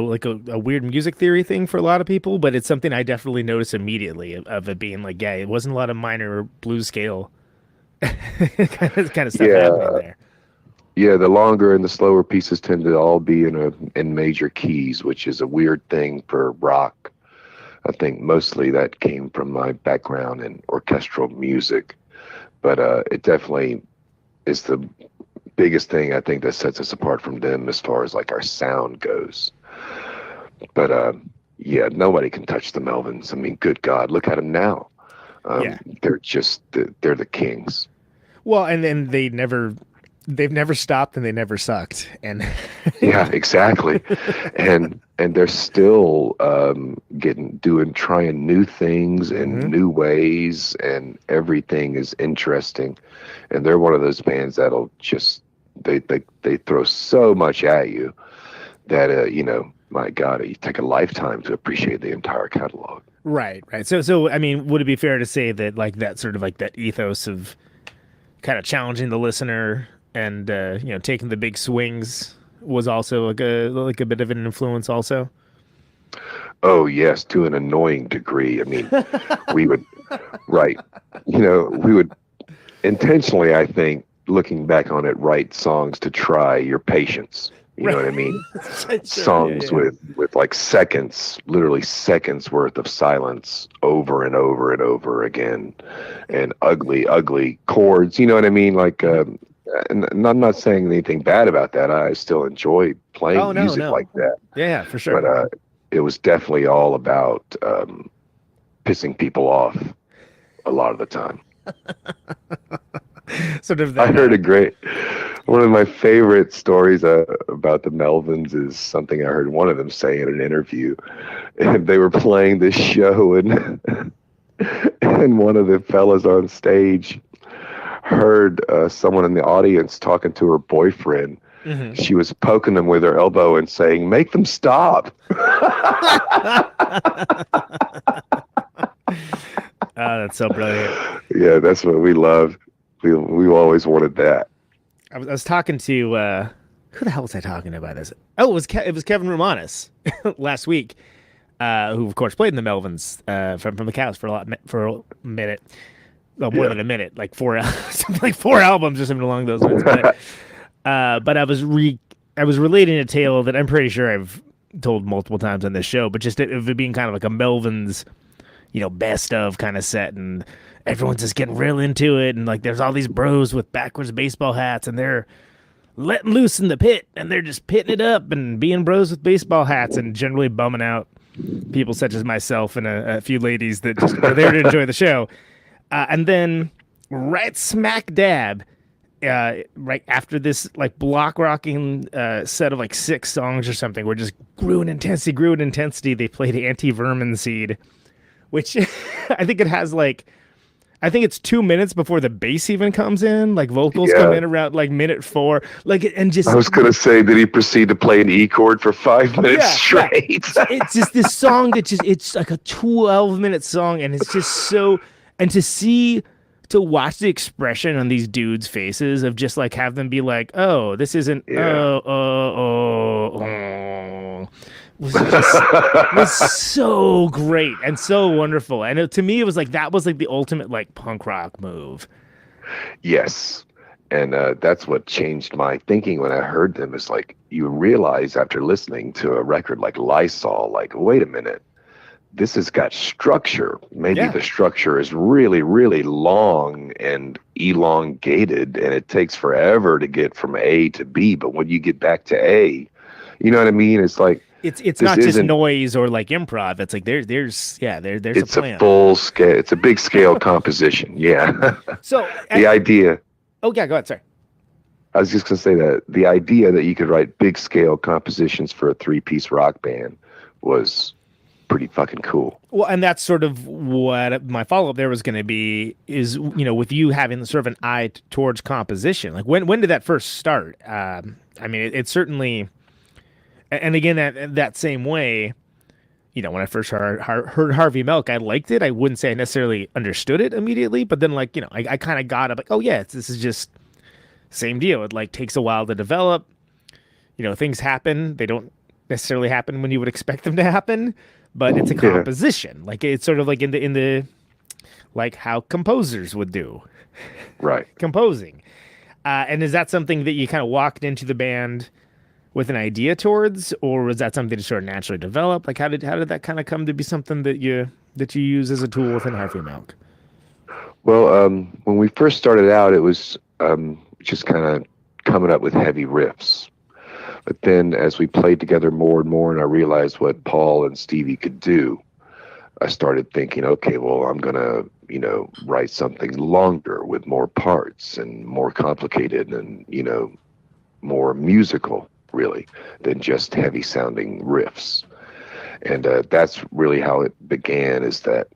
a weird music theory thing for a lot of people, but it's something I definitely noticed immediately of it being like, yeah, it wasn't a lot of minor blues scale kind of stuff happening there. Yeah, the longer and the slower pieces tend to all be in major keys, which is a weird thing for rock. I think mostly that came from my background in orchestral music, but it definitely is the biggest thing I think that sets us apart from them as far as like our sound goes. But yeah, nobody can touch the Melvins. I mean, good God, look at them now. They're just they're the kings. Well, and then they've never stopped and they never sucked. And yeah, exactly. And they're still trying new things in new ways, and everything is interesting. And they're one of those bands that'll just they throw so much at you that my God, you take a lifetime to appreciate the entire catalog. Right. So I mean, would it be fair to say that like that sort of like that ethos of kind of challenging the listener and taking the big swings was also like a bit of an influence also? Oh yes, to an annoying degree. I mean, we would we would intentionally, I think, looking back on it, write songs to try your patience. You know what I mean? Sure, Songs with like literally seconds worth of silence over and over and over again, and ugly chords. You know what I mean? Like and I'm not saying anything bad about that. I still enjoy playing music like that. Yeah, for sure. But it was definitely all about pissing people off a lot of the time. Sort of. I heard one of my favorite stories about the Melvins is something I heard one of them say in an interview. And they were playing this show, and and one of the fellas on stage heard someone in the audience talking to her boyfriend. Mm-hmm. She was poking them with her elbow and saying, "Make them stop." That's so brilliant. Yeah, that's what we love. We always wanted that. I was talking to who the hell was I talking to about this? Oh, it was Kevin Romanis last week, who of course played in the Melvins from the Cows for a minute, well, more than a minute, like something like 4 albums or something along those lines. But I was relating a tale that I'm pretty sure I've told multiple times on this show, but just of it being kind of like a Melvins, best of kind of set, and everyone's just getting real into it, and like there's all these bros with backwards baseball hats, and they're letting loose in the pit, and they're just pitting it up and being bros with baseball hats, and generally bumming out people such as myself and a few ladies that just are there to enjoy the show. And then right smack dab, right after this like block rocking set of like 6 songs or something, where just grew in intensity, they played Anti-Vermin Seed, which I think it has I think it's 2 minutes before the bass even comes in. Like vocals come in around like minute 4. And just, I was gonna say, did he proceed to play an E chord for 5 minutes straight? Yeah. It's just this song that it's like a 12-minute song, and it's just so. And to watch the expression on these dudes' faces of just like have them be like, "Oh, this isn't was so great and so wonderful." And to me, it was like that was like the ultimate like punk rock move. Yes, and that's what changed my thinking when I heard them. Is like you realize after listening to a record like Lysol, like, wait a minute, this has got structure. Maybe the structure is really, really long and elongated, and it takes forever to get from A to B. But when you get back to A, you know what I mean? It's like it's not just noise or like improv. It's like there's it's a plan. A full scale. It's a big scale composition. Yeah. So the idea. Oh yeah, go ahead. Sorry. I was just gonna say that the idea that you could write big scale compositions for a 3-piece rock band was pretty fucking cool. Well, and that's sort of what my follow-up there was going to be is, with you having sort of an eye towards composition. Like when did that first start? I mean, it certainly, and again, that same way, when I first heard Harvey Milk, I liked it. I wouldn't say I necessarily understood it immediately, but then like, I kind of got it like, oh yeah, this is just same deal. It like takes a while to develop, things happen. They don't necessarily happen when you would expect them to happen. But it's a composition, like it's sort of like in the like how composers would do, right? Composing, and is that something that you kind of walked into the band with an idea towards, or was that something that sort of naturally developed? Like how did that kind of come to be something that you use as a tool within Harvey Milk? Well, when we first started out, it was just kind of coming up with heavy riffs. But then as we played together more and more and I realized what Paul and Stevie could do, I started thinking, okay, well, I'm going to, write something longer with more parts and more complicated and, more musical, really, than just heavy sounding riffs. And that's really how it began, is that,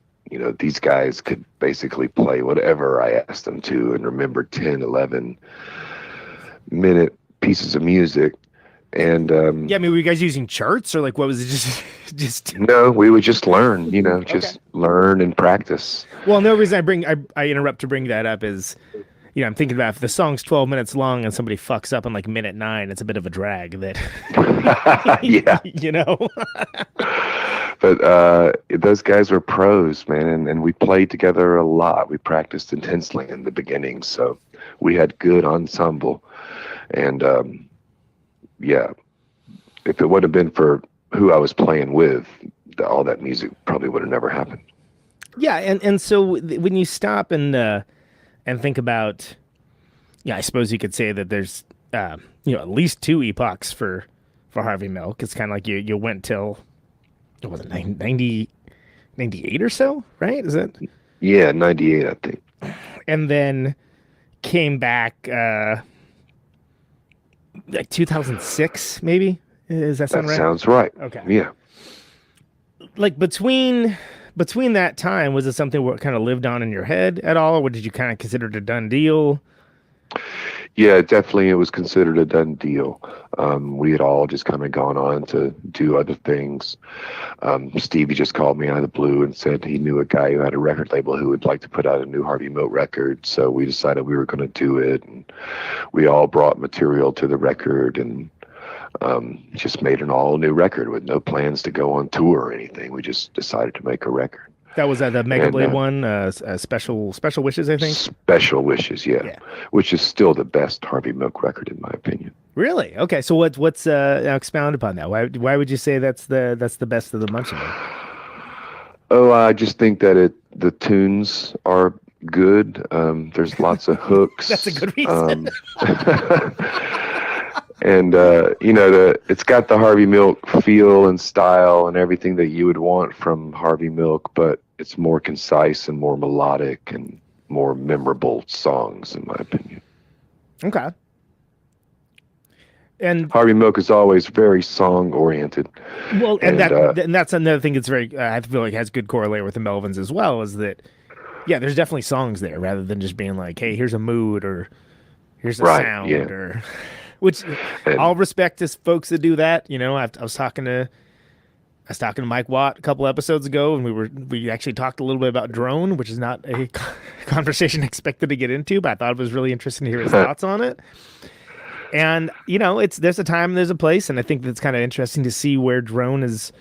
these guys could basically play whatever I asked them to and remember 10, 11-minute pieces of music. And I mean, were you guys using charts or like what was it? Just No, we would just learn, just learn and practice. Well, no reason I interrupt to bring that up is, I'm thinking about if the song's 12 minutes long and somebody fucks up on like minute 9, it's a bit of a drag that, But those guys were pros, man, and we played together a lot. We practiced intensely in the beginning, so we had good ensemble, and if it wouldn't have been for who I was playing with, all that music probably would have never happened. Yeah, and so when you stop and think about, I suppose you could say that there's at least two epochs for Harvey Milk. It's kind of like you went till what was it 98 or so, right? Is it? Yeah, 98, I think. And then came back like 2006, maybe. Does that sound right? Sounds right. Okay. Yeah. Like between that time, was it something that kind of lived on in your head at all, or did you kind of consider it a done deal? Yeah, definitely. It was considered a done deal. We had all just kind of gone on to do other things. Stevie just called me out of the blue and said he knew a guy who had a record label who would like to put out a new Harvey Milk record. So we decided we were going to do it. And we all brought material to the record and just made an all new record with no plans to go on tour or anything. We just decided to make a record. That was the Mega Blade one, Special Wishes, I think? Special Wishes, yeah. Which is still the best Harvey Milk record, in my opinion. Really? Okay, so what's now expound upon that? Why would you say that's the best of the bunch of them? Oh, I just think that the tunes are good. There's lots of hooks. That's a good reason. And it's got the Harvey Milk feel and style and everything that you would want from Harvey Milk, but it's more concise and more melodic and more memorable songs, in my opinion. Okay. And Harvey Milk is always very song oriented. Well, and that's another thing that's very I feel like has good correlate with the Melvins as well, is that there's definitely songs there rather than just being like, hey, here's a mood or here's a sound or which I'll respect as folks that do that. I was talking to Mike Watt a couple episodes ago, and we actually talked a little bit about drone, which is not a conversation expected to get into, but I thought it was really interesting to hear his thoughts on it. And there's a time, there's a place, and I think that's kind of interesting to see where drone is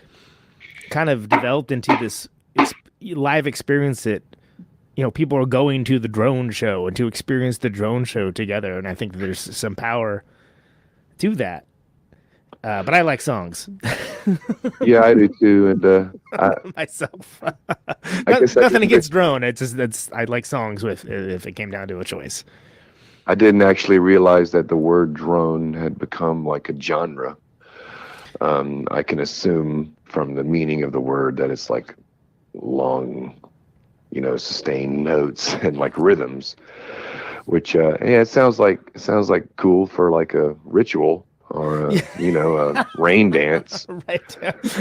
kind of developed into this live experience that people are going to the drone show and to experience the drone show together, and I think there's some power to that. But I like songs. Yeah, I do too, and myself. Nothing against drone. It's just I like songs if it came down to a choice. I didn't actually realize that the word drone had become like a genre. I can assume from the meaning of the word that it's like long, sustained notes and like rhythms, which it sounds like cool for like a ritual or a rain dance. Right.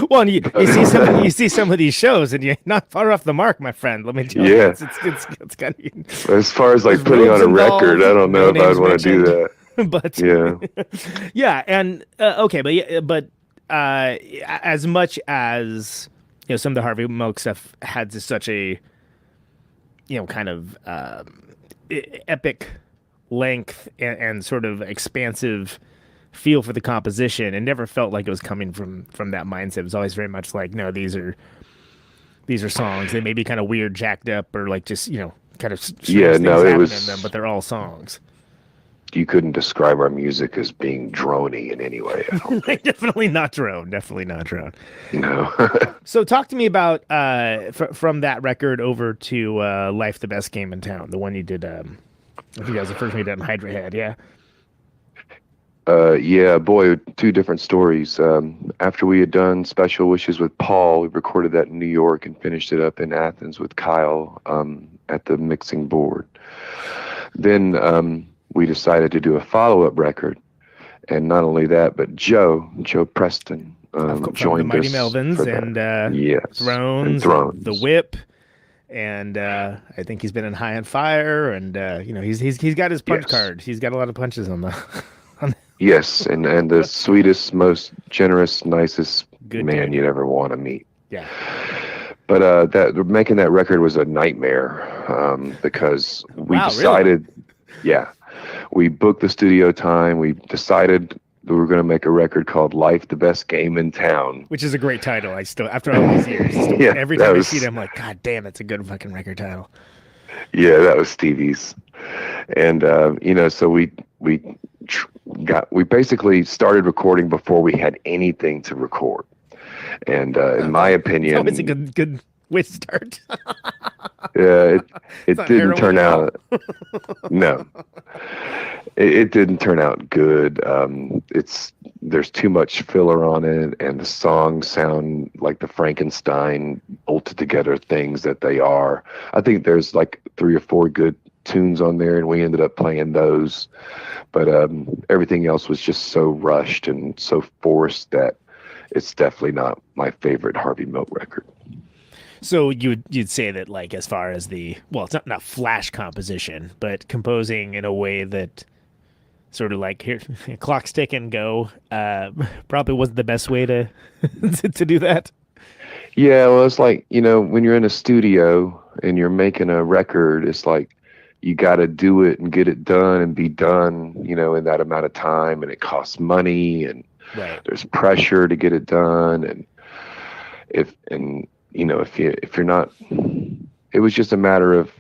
Well, and you see some of these shows, and you're not far off the mark, my friend. Let me tell you. It's kind of. As far as like putting on a record, I don't know if I'd want to do that. But yeah, and but as much as some of the Harvey Milk stuff had such a kind of epic length and sort of expansive feel for the composition, and never felt like it was coming from that mindset. It was always very much like, no, these are songs. They may be kind of weird, jacked up, or like just kind of it was in them, but they're all songs. You couldn't describe our music as being drony in any way. Definitely not drone. No. So talk to me about from that record over to Life, the Best Game in Town, the one you did. I think that was the first one you did in Hydra Head. Yeah. Two different stories. After we had done Special Wishes with Paul, we recorded that in New York and finished it up in Athens with Kyle at the mixing board. Then we decided to do a follow-up record, and not only that, but Joe Preston joined the Mighty us Melvins and Thrones, the Whip. And I think he's been in High on Fire, and he's got his punch card. He's got a lot of punches on the. Yes, and the sweetest, most generous, nicest man you'd ever want to meet. Yeah. But making that record was a nightmare because we decided, we booked the studio time. We decided we were going to make a record called Life, the Best Game in Town. Which is a great title. I still, after all these years, every time I see it, I'm like, God damn, it's a good fucking record title. Yeah, that was Stevie's. And, so we basically started recording before we had anything to record. And in my opinion, it's a good way to start. Yeah, it not didn't turn heroin out. No, it didn't turn out good. There's too much filler on it, and the songs sound like the Frankenstein bolted together things that they are. I think there's like 3 or 4 good tunes on there, and we ended up playing those. But everything else was just so rushed and so forced that it's definitely not my favorite Harvey Milk record. So you'd say that, like, as far as it's not flash composition, but composing in a way that sort of like, here, clock's ticking, go, probably wasn't the best way to to do that. Yeah, well, it's like, when you're in a studio and you're making a record, it's like you got to do it and get it done and be done, in that amount of time, and it costs money, and Right. there's pressure to get it done, and if you're not, it was just a matter of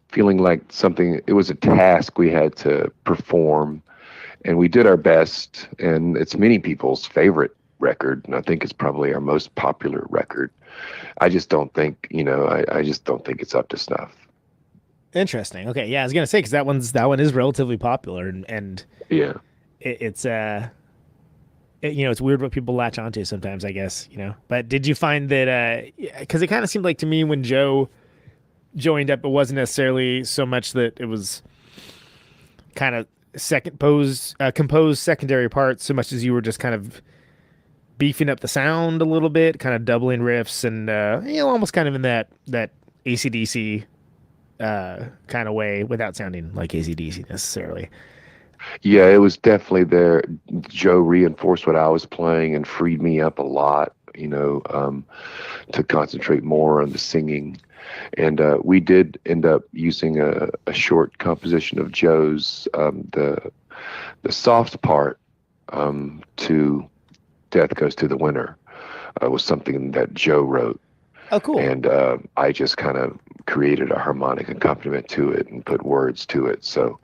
feeling like something, it was a task we had to perform, and we did our best, and it's many people's favorite record, and I think it's probably our most popular record. I just don't think, I just don't think it's up to snuff. Interesting. Okay, yeah, I was gonna say, because that one is relatively popular, and Yeah. it's it's weird what people latch onto sometimes, I guess, But did you find that, because it kind of seemed like to me when Joe joined up, it wasn't necessarily so much that it was kind of composed secondary parts, so much as you were just kind of beefing up the sound a little bit, kind of doubling riffs, and almost kind of in that AC/DC kind of way, without sounding like AC/DC necessarily. Yeah, it was definitely there. Joe reinforced what I was playing and freed me up a lot, to concentrate more on the singing. And we did end up using a short composition of Joe's, the soft part to Death Goes to the Winter was something that Joe wrote. Oh, cool. And I just kind of created a harmonic accompaniment to it and put words to it. So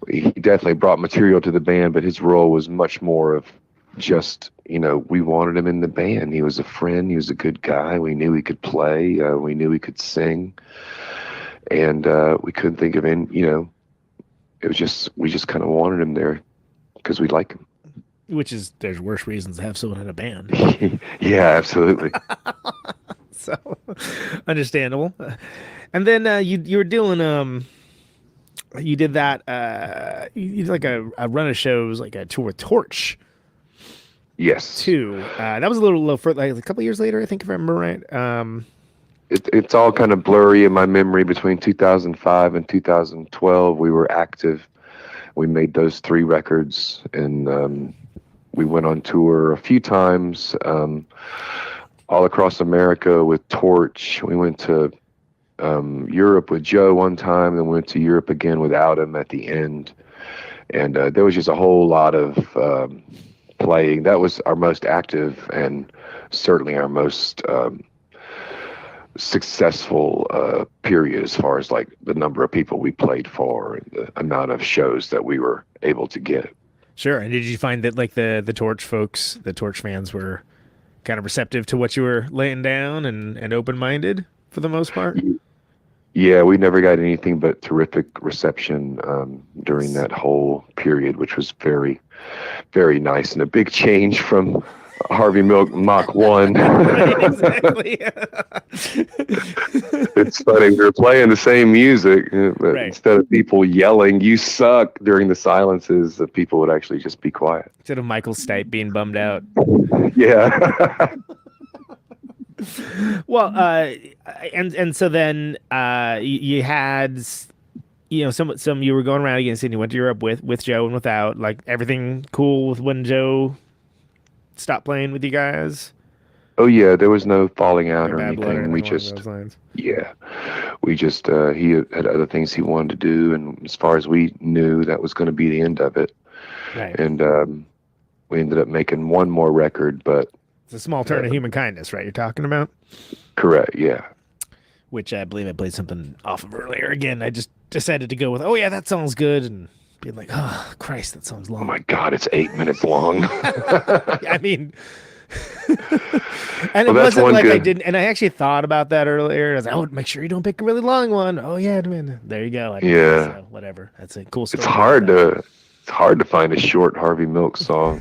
he definitely brought material to the band, but his role was much more of just, we wanted him in the band. He was a friend. He was a good guy. We knew he could play. We knew he could sing. And we couldn't think of any, it was just, we just kind of wanted him there because we like him. Which is, there's worse reasons to have someone in a band. Yeah, absolutely. So understandable. And then you were doing you did that you did like a run of shows, like a tour with Torch. Yes. Too. That was a little further, like a couple years later, I think, if I remember right. It's all kind of blurry in my memory. Between 2005 and 2012, we were active. We made those 3 records, and we went on tour a few times. All across America with Torch. We went to Europe with Joe one time, then went to Europe again without him at the end. And there was just a whole lot of playing. That was our most active and certainly our most successful period as far as like the number of people we played for and the amount of shows that we were able to get. Sure. And did you find that like the Torch folks, the Torch fans were kind of receptive to what you were laying down and open-minded for the most part? Yeah, we never got anything but terrific reception during that whole period, which was very, very nice and a big change from Harvey Milk Mach 1. Right, exactly. It's funny, we were playing the same music, but Right. Instead of people yelling, "You suck," during the silences, the people would actually just be quiet. Instead of Michael Stipe being bummed out. Yeah. Well, and so then you had, some you were going around again, and you went to Europe with Joe and without, like, everything cool with when Joe stopped playing with you guys? Oh yeah, there was no falling out or Bad blood anything. We along just, those lines? yeah, we just he had other things he wanted to do, and as far as we knew, that was going to be the end of it. Right. And we ended up making one more record, but It's a small turn of human kindness, right? You're talking about? correct, yeah. Which I believe I played something off of earlier. Again, I just decided to go with, oh yeah, that song's good, and being like, oh Christ, that song's long. Oh my God, it's 8 minutes long. I mean, And Well, it that's wasn't one like I good- didn't, and I actually thought about that earlier. I was like, oh, make sure you don't pick a really long one. Oh yeah, man. There you go. Yeah. So, whatever. That's a cool story. It's hard to find a short Harvey Milk song.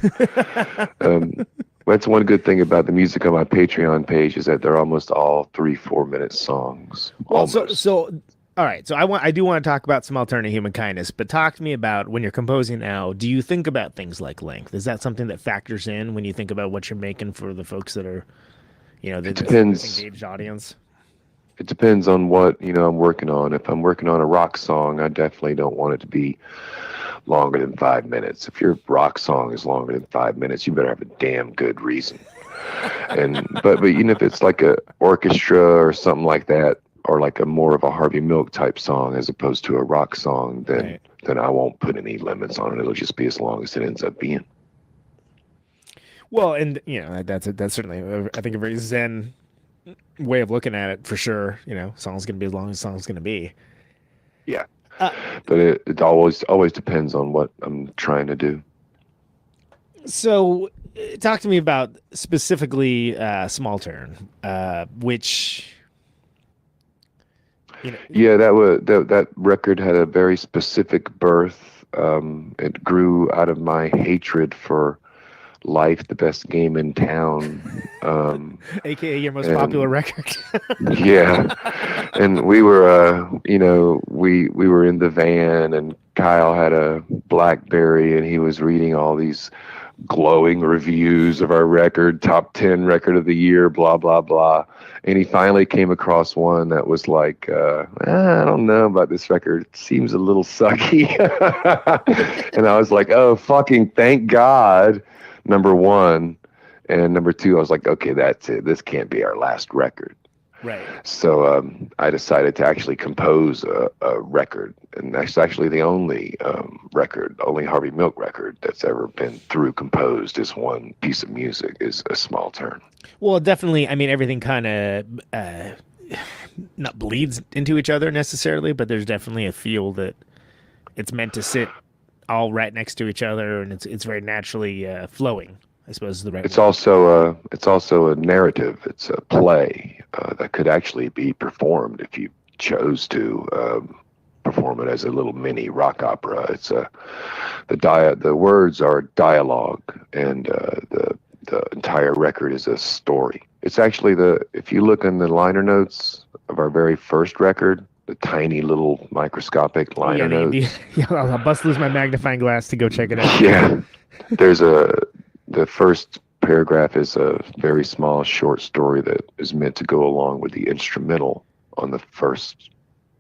That's one good thing about the music on my Patreon page is that they're almost all 3-4 minute songs. Well, Almost. so all right. So I do want to talk about some alternate human kindness, but talk to me about when you're composing now. Do you think about things like length? Is that something that factors in when you think about what you're making for the folks that are, the depends. engaged audience? It depends on what I'm working on. If I'm working on a rock song, I definitely don't want it to be longer than 5 minutes. If your rock song is longer than 5 minutes, you better have a damn good reason. But if it's like a orchestra or something like that, or like a more of a Harvey Milk type song as opposed to a rock song, then I won't put any limits on it. It'll just be as long as it ends up being. Well, and that's certainly I think a very zen way of looking at it for sure. Song's gonna be as long as song's gonna be. Yeah. But it always depends on what I'm trying to do. So, talk to me about specifically Small Turn, which Yeah, that record had a very specific birth. It grew out of my hatred for Life, the Best Game in Town, aka your most popular record. Yeah, and we were, we were in the van, and Kyle had a BlackBerry, and he was reading all these glowing reviews of our record, top 10 record of the year, blah blah blah, and he finally came across one that was like, I don't know about this record, it seems a little sucky, and I was like, oh fucking thank God. Number one, and number two, I was like, okay, that's it. This can't be our last record. Right. So I decided to actually compose a record, and that's actually the only only Harvey Milk record that's ever been composed as one piece of music is A Small Turn. Well, definitely. I mean, everything kind of not bleeds into each other necessarily, but there's definitely a feel that it's meant to sit all right next to each other, and it's very naturally flowing, I suppose is the right It's word. also a narrative. It's a play that could actually be performed if you chose to perform it as a little mini rock opera. It's the words are dialogue, and the entire record is a story. It's actually if you look in the liner notes of our very first record, the tiny little microscopic liner notes. I'll bust loose my magnifying glass to go check it out. Yeah, the first paragraph is a very small short story that is meant to go along with the instrumental on the first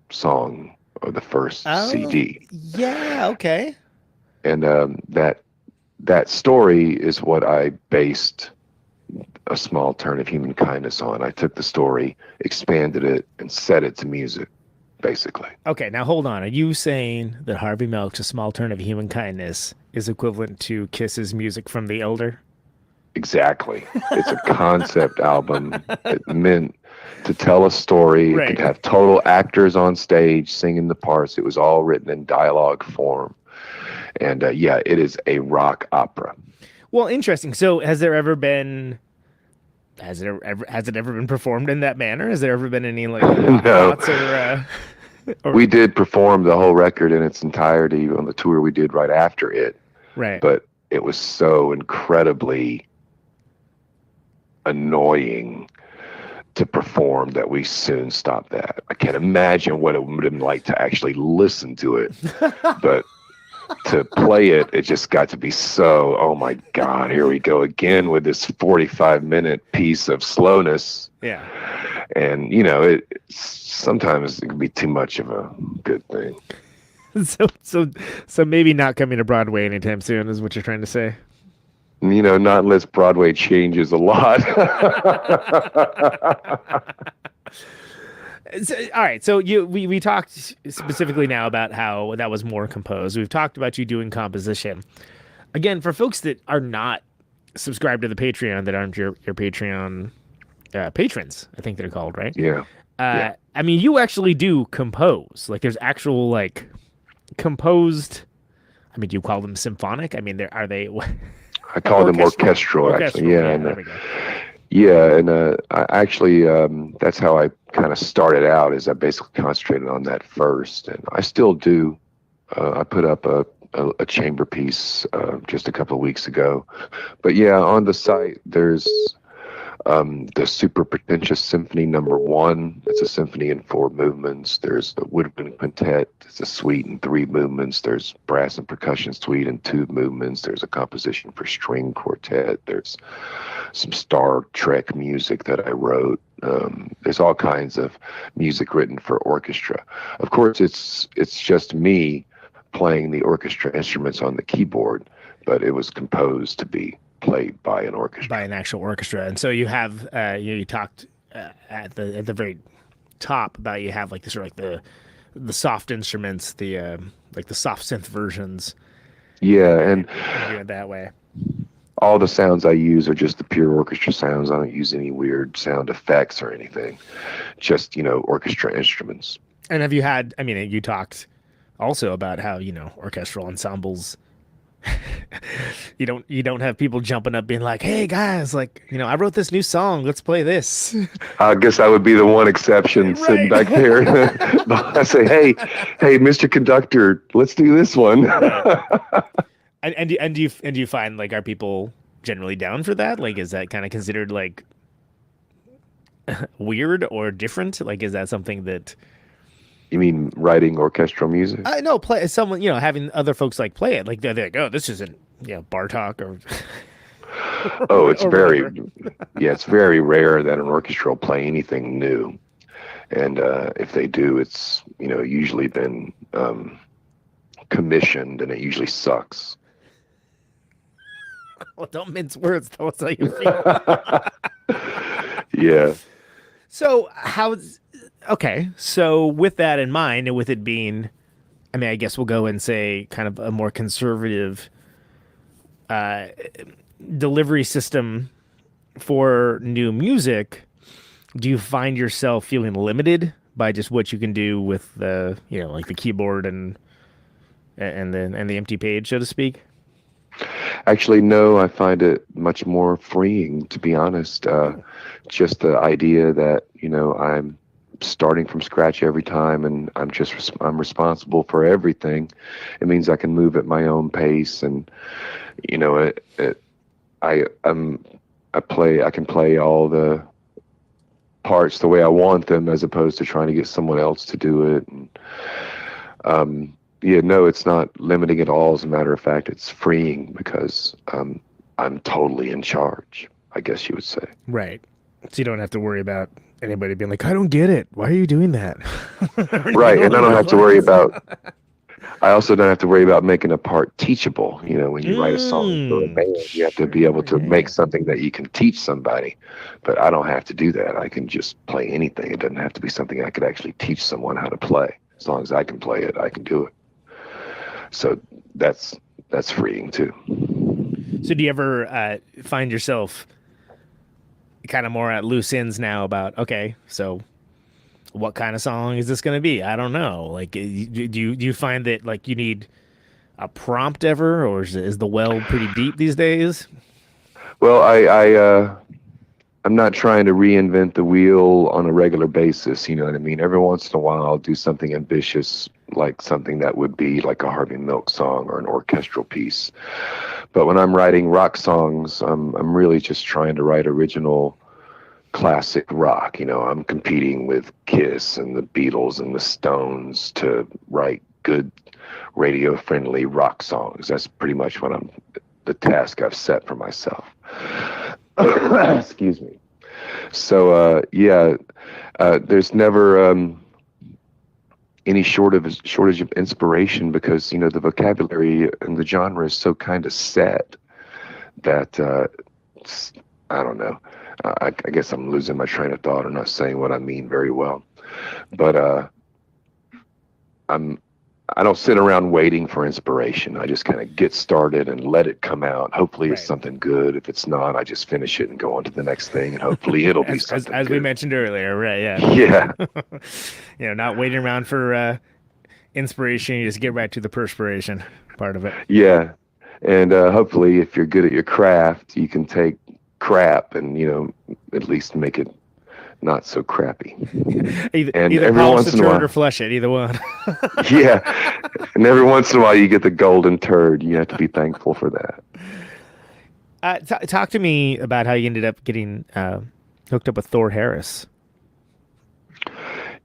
song or the first CD. Yeah, okay. And that story is what I based A Small Turn of Human Kindness on. I took the story, expanded it, and set it to music, basically. Okay, now hold on. Are you saying that Harvey Milk's A Small Turn of Human Kindness is equivalent to Kiss's Music from the Elder? Exactly. It's a concept album. It meant to tell a story. Right. It could have total actors on stage singing the parts. It was all written in dialogue form. And it is a rock opera. Well, interesting. So has it ever been performed in that manner? Has there ever been any like No. thoughts or We did perform the whole record in its entirety on the tour we did right after it. right? But it was so incredibly annoying to perform that we soon stopped that. I can't imagine what it would have been like to actually listen to it. But to play it, it just got to be so, oh my God, here we go again with this 45-minute piece of slowness. Yeah. And, sometimes it can be too much of a good thing. So maybe not coming to Broadway anytime soon is what you're trying to say. Not unless Broadway changes a lot. All right, so we talked specifically now about how that was more composed. We've talked about you doing composition. Again, for folks that are not subscribed to the Patreon, that aren't your Patreon patrons, I think they're called, right? Yeah. Yeah. I mean, you actually do compose. Like, there's actual composed. I mean, do you call them symphonic? I mean, are they? I call them orchestral, actually. Yeah, and I actually that's how I kind of started out. Is I basically concentrated on that first, and I still do. I put up a chamber piece just a couple of weeks ago, but yeah, on the site there's the Super Pretentious Symphony #1. It's a symphony in 4 movements. There's the Woodwind Quintet. It's a suite in 3 movements. There's brass and percussion suite in 2 movements. There's a composition for string quartet. There's some Star Trek music that I wrote. There's all kinds of music written for orchestra. Of course, it's just me playing the orchestra instruments on the keyboard, but it was composed to be played by an orchestra, by an actual orchestra. And so you have you talked at the very top about you have like the sort of like the soft instruments, the like the soft synth versions. Yeah, and do it that way. All the sounds I use are just the pure orchestra sounds. I don't use any weird sound effects or anything. Just, orchestra instruments. And have you had, I mean, you talked also about how, orchestral ensembles, you don't have people jumping up being like, hey guys, like, I wrote this new song, let's play this. I guess I would be the one exception sitting back there. I say, hey, Mr. Conductor, let's do this one. And do you find, like, are people generally down for that? Like, is that kind of considered like weird or different? Like, is that something that? You mean writing orchestral music? No, play someone, having other folks like play it. Like they're like, oh, this isn't, Bartok or. Oh, it's it's very rare that an orchestra will play anything new, and if they do, it's usually been commissioned, and it usually sucks. Well, don't mince words. Tell us how you feel. Yeah. So okay, so with that in mind, and with it being, I mean, I guess we'll go and say kind of a more conservative delivery system for new music, do you find yourself feeling limited by just what you can do with the, like the keyboard and the empty page, so to speak? Actually, no, I find it much more freeing, to be honest. Just the idea that, I'm starting from scratch every time, and I'm responsible for everything. It means I can move at my own pace, and I can play all the parts the way I want them, as opposed to trying to get someone else to do it. And no, it's not limiting at all. As a matter of fact, it's freeing because I'm totally in charge, I guess you would say. Right. So you don't have to worry about anybody being like, I don't get it. Why are you doing that? Right. And I don't have to worry about, I also don't have to worry about making a part teachable. When you write a song for a band, you have to be able to make something that you can teach somebody. But I don't have to do that. I can just play anything. It doesn't have to be something I could actually teach someone how to play. As long as I can play it, I can do it. So that's freeing too. So do you ever find yourself kind of more at loose ends now about, okay, so what kind of song is this going to be? I don't know. Like, do you find that like you need a prompt ever, or is the well pretty deep these days? Well, I'm not trying to reinvent the wheel on a regular basis. You know what I mean? Every once in a while, I'll do something ambitious, like something that would be like a Harvey Milk song or an orchestral piece. But when I'm writing rock songs, I'm really just trying to write original classic rock. I'm competing with Kiss and the Beatles and the Stones to write good radio-friendly rock songs. That's pretty much what the task I've set for myself. Excuse me. So there's never any shortage of inspiration, because the vocabulary and the genre is so kind of set that I don't know. I guess I'm losing my train of thought or not saying what I mean very well. But I don't sit around waiting for inspiration. I just kind of get started and let it come out. Hopefully it's something good. If it's not, I just finish it and go on to the next thing, and hopefully it'll be something as good. we mentioned earlier, right? Yeah. Not waiting around for inspiration. You just get right to the perspiration part of it. Yeah. And hopefully, if you're good at your craft, you can take crap and, at least make it not so crappy. Either polish the turd or flush it, either one. Yeah. And every once in a while, you get the golden turd. You have to be thankful for that. Talk to me about how you ended up getting hooked up with Thor Harris.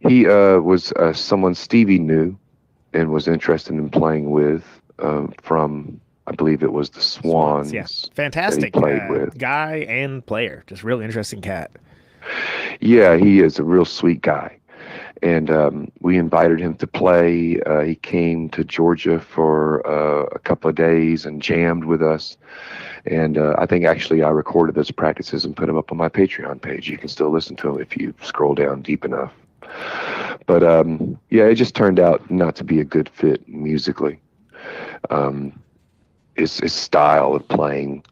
He was someone Stevie knew and was interested in playing with from, I believe it was the Swans. Yeah, fantastic played with. Guy and player. Just real interesting cat. Yeah, he is a real sweet guy. And we invited him to play. He came to Georgia for a couple of days and jammed with us. And I think actually I recorded those practices and put them up on my Patreon page. You can still listen to them if you scroll down deep enough. But yeah, it just turned out not to be a good fit musically. His style of playing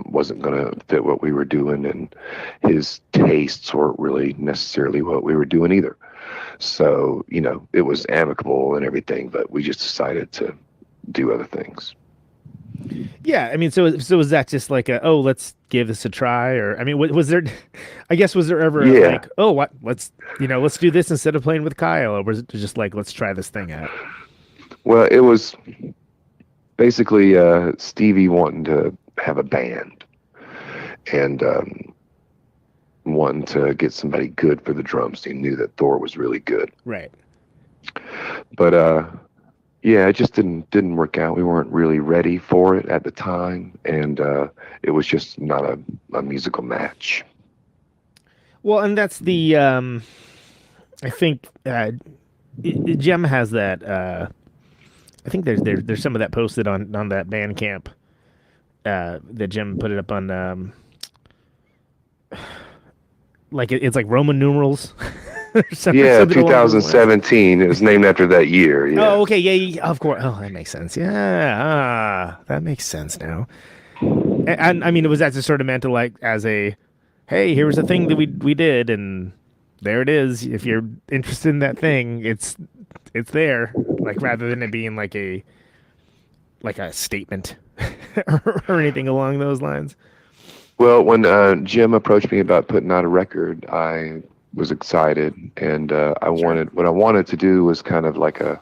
wasn't going to fit what we were doing, and his tastes weren't really necessarily what we were doing either. So, it was amicable and everything, but we just decided to do other things. Yeah, I mean, so was that just like let's give this a try, or I mean, was there? I guess was there ever like, let's do this instead of playing with Kyle, or was it just like, let's try this thing out? Well, it was basically Stevie wanting to have a band and wanting to get somebody good for the drums. He knew that Thor was really good, right? But yeah, it just didn't work out. We weren't really ready for it at the time, and it was just not a musical match. Well, and that's the I think Jem has that. I think there's some of that posted on that Bandcamp that Jem put it up on. Like it's like Roman numerals. Yeah, 2017. It was named after that year. Yeah. Oh, okay. Yeah, of course. Oh, that makes sense. Yeah, that makes sense now. And I mean, was that just sort of meant to like as a, hey, here was a thing that we did, and there it is. If you're interested in that thing, it's there. Like rather than it being like a statement or anything along those lines. Well, when Jim approached me about putting out a record, I was excited, and what I wanted to do was kind of like a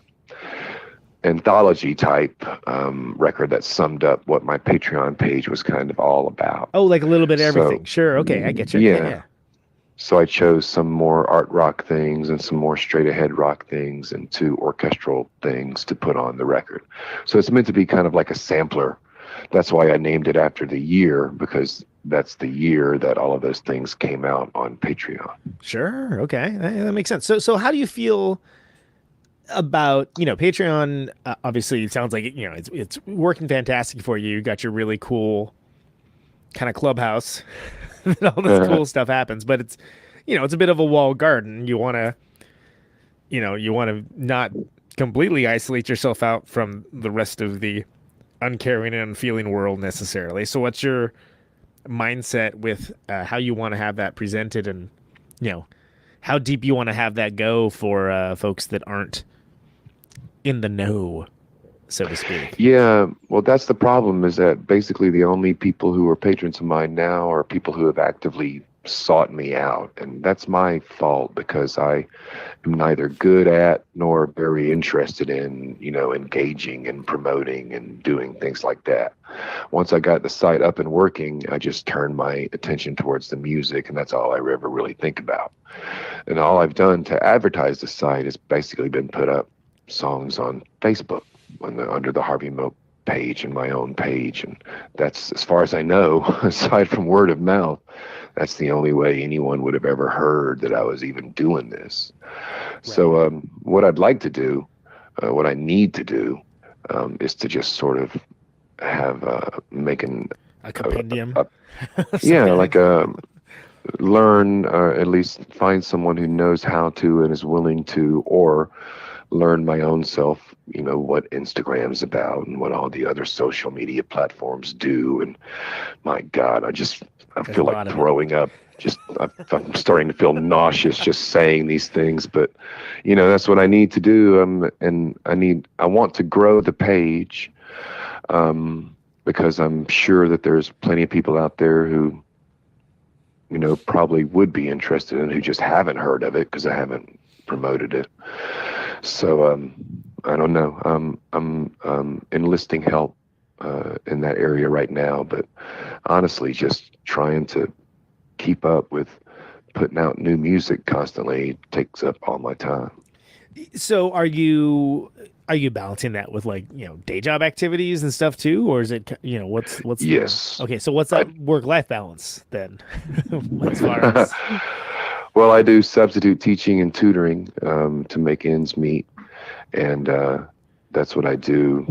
anthology type record that summed up what my Patreon page was kind of all about. Oh, like a little bit of everything. Sure. Okay. I get you. Yeah. So I chose some more art rock things and some more straight ahead rock things and 2 orchestral things to put on the record. So it's meant to be kind of like a sampler. That's why I named it after the year, because that's the year that all of those things came out on Patreon. Sure. Okay. That makes sense. So how do you feel about, Patreon? Obviously it sounds like, it's working fantastic for you. You got your really cool kind of clubhouse that all this cool stuff happens, but it's, it's a bit of a walled garden. You want to not completely isolate yourself out from the rest of the uncaring and unfeeling world necessarily. So what's your mindset with how you want to have that presented, and how deep you want to have that go for folks that aren't in the know, so to speak? Yeah, well, that's the problem, is that basically the only people who are patrons of mine now are people who have actively sought me out, and that's my fault, because I am neither good at nor very interested in engaging and promoting and doing things like that. Once I got the site up and working, I just turned my attention towards the music, and that's all I ever really think about. And all I've done to advertise the site has basically been put up songs on Facebook under the Harvey Milk page and my own page, and that's, as far as I know, aside from word of mouth, that's the only way anyone would have ever heard that I was even doing this. Right. So what I'd like to do, what I need to do, is to just sort of have making a compendium. Learn, at least find someone who knows how to and is willing to, or learn my own self, what Instagram's about and what all the other social media platforms do. And my God, I feel like throwing up. I'm starting to feel nauseous just saying these things, but that's what I need to do. And I want to grow the page. because I'm sure that there's plenty of people out there who, probably would be interested in, who just haven't heard of it because I haven't promoted it. So I don't know. I'm enlisting help in that area right now, but honestly, just trying to keep up with putting out new music constantly takes up all my time. So are you balancing that with day job activities and stuff too, or is it what's Yes. Okay, so what's that work-life balance then? As far as Well, I do substitute teaching and tutoring to make ends meet, and that's what I do,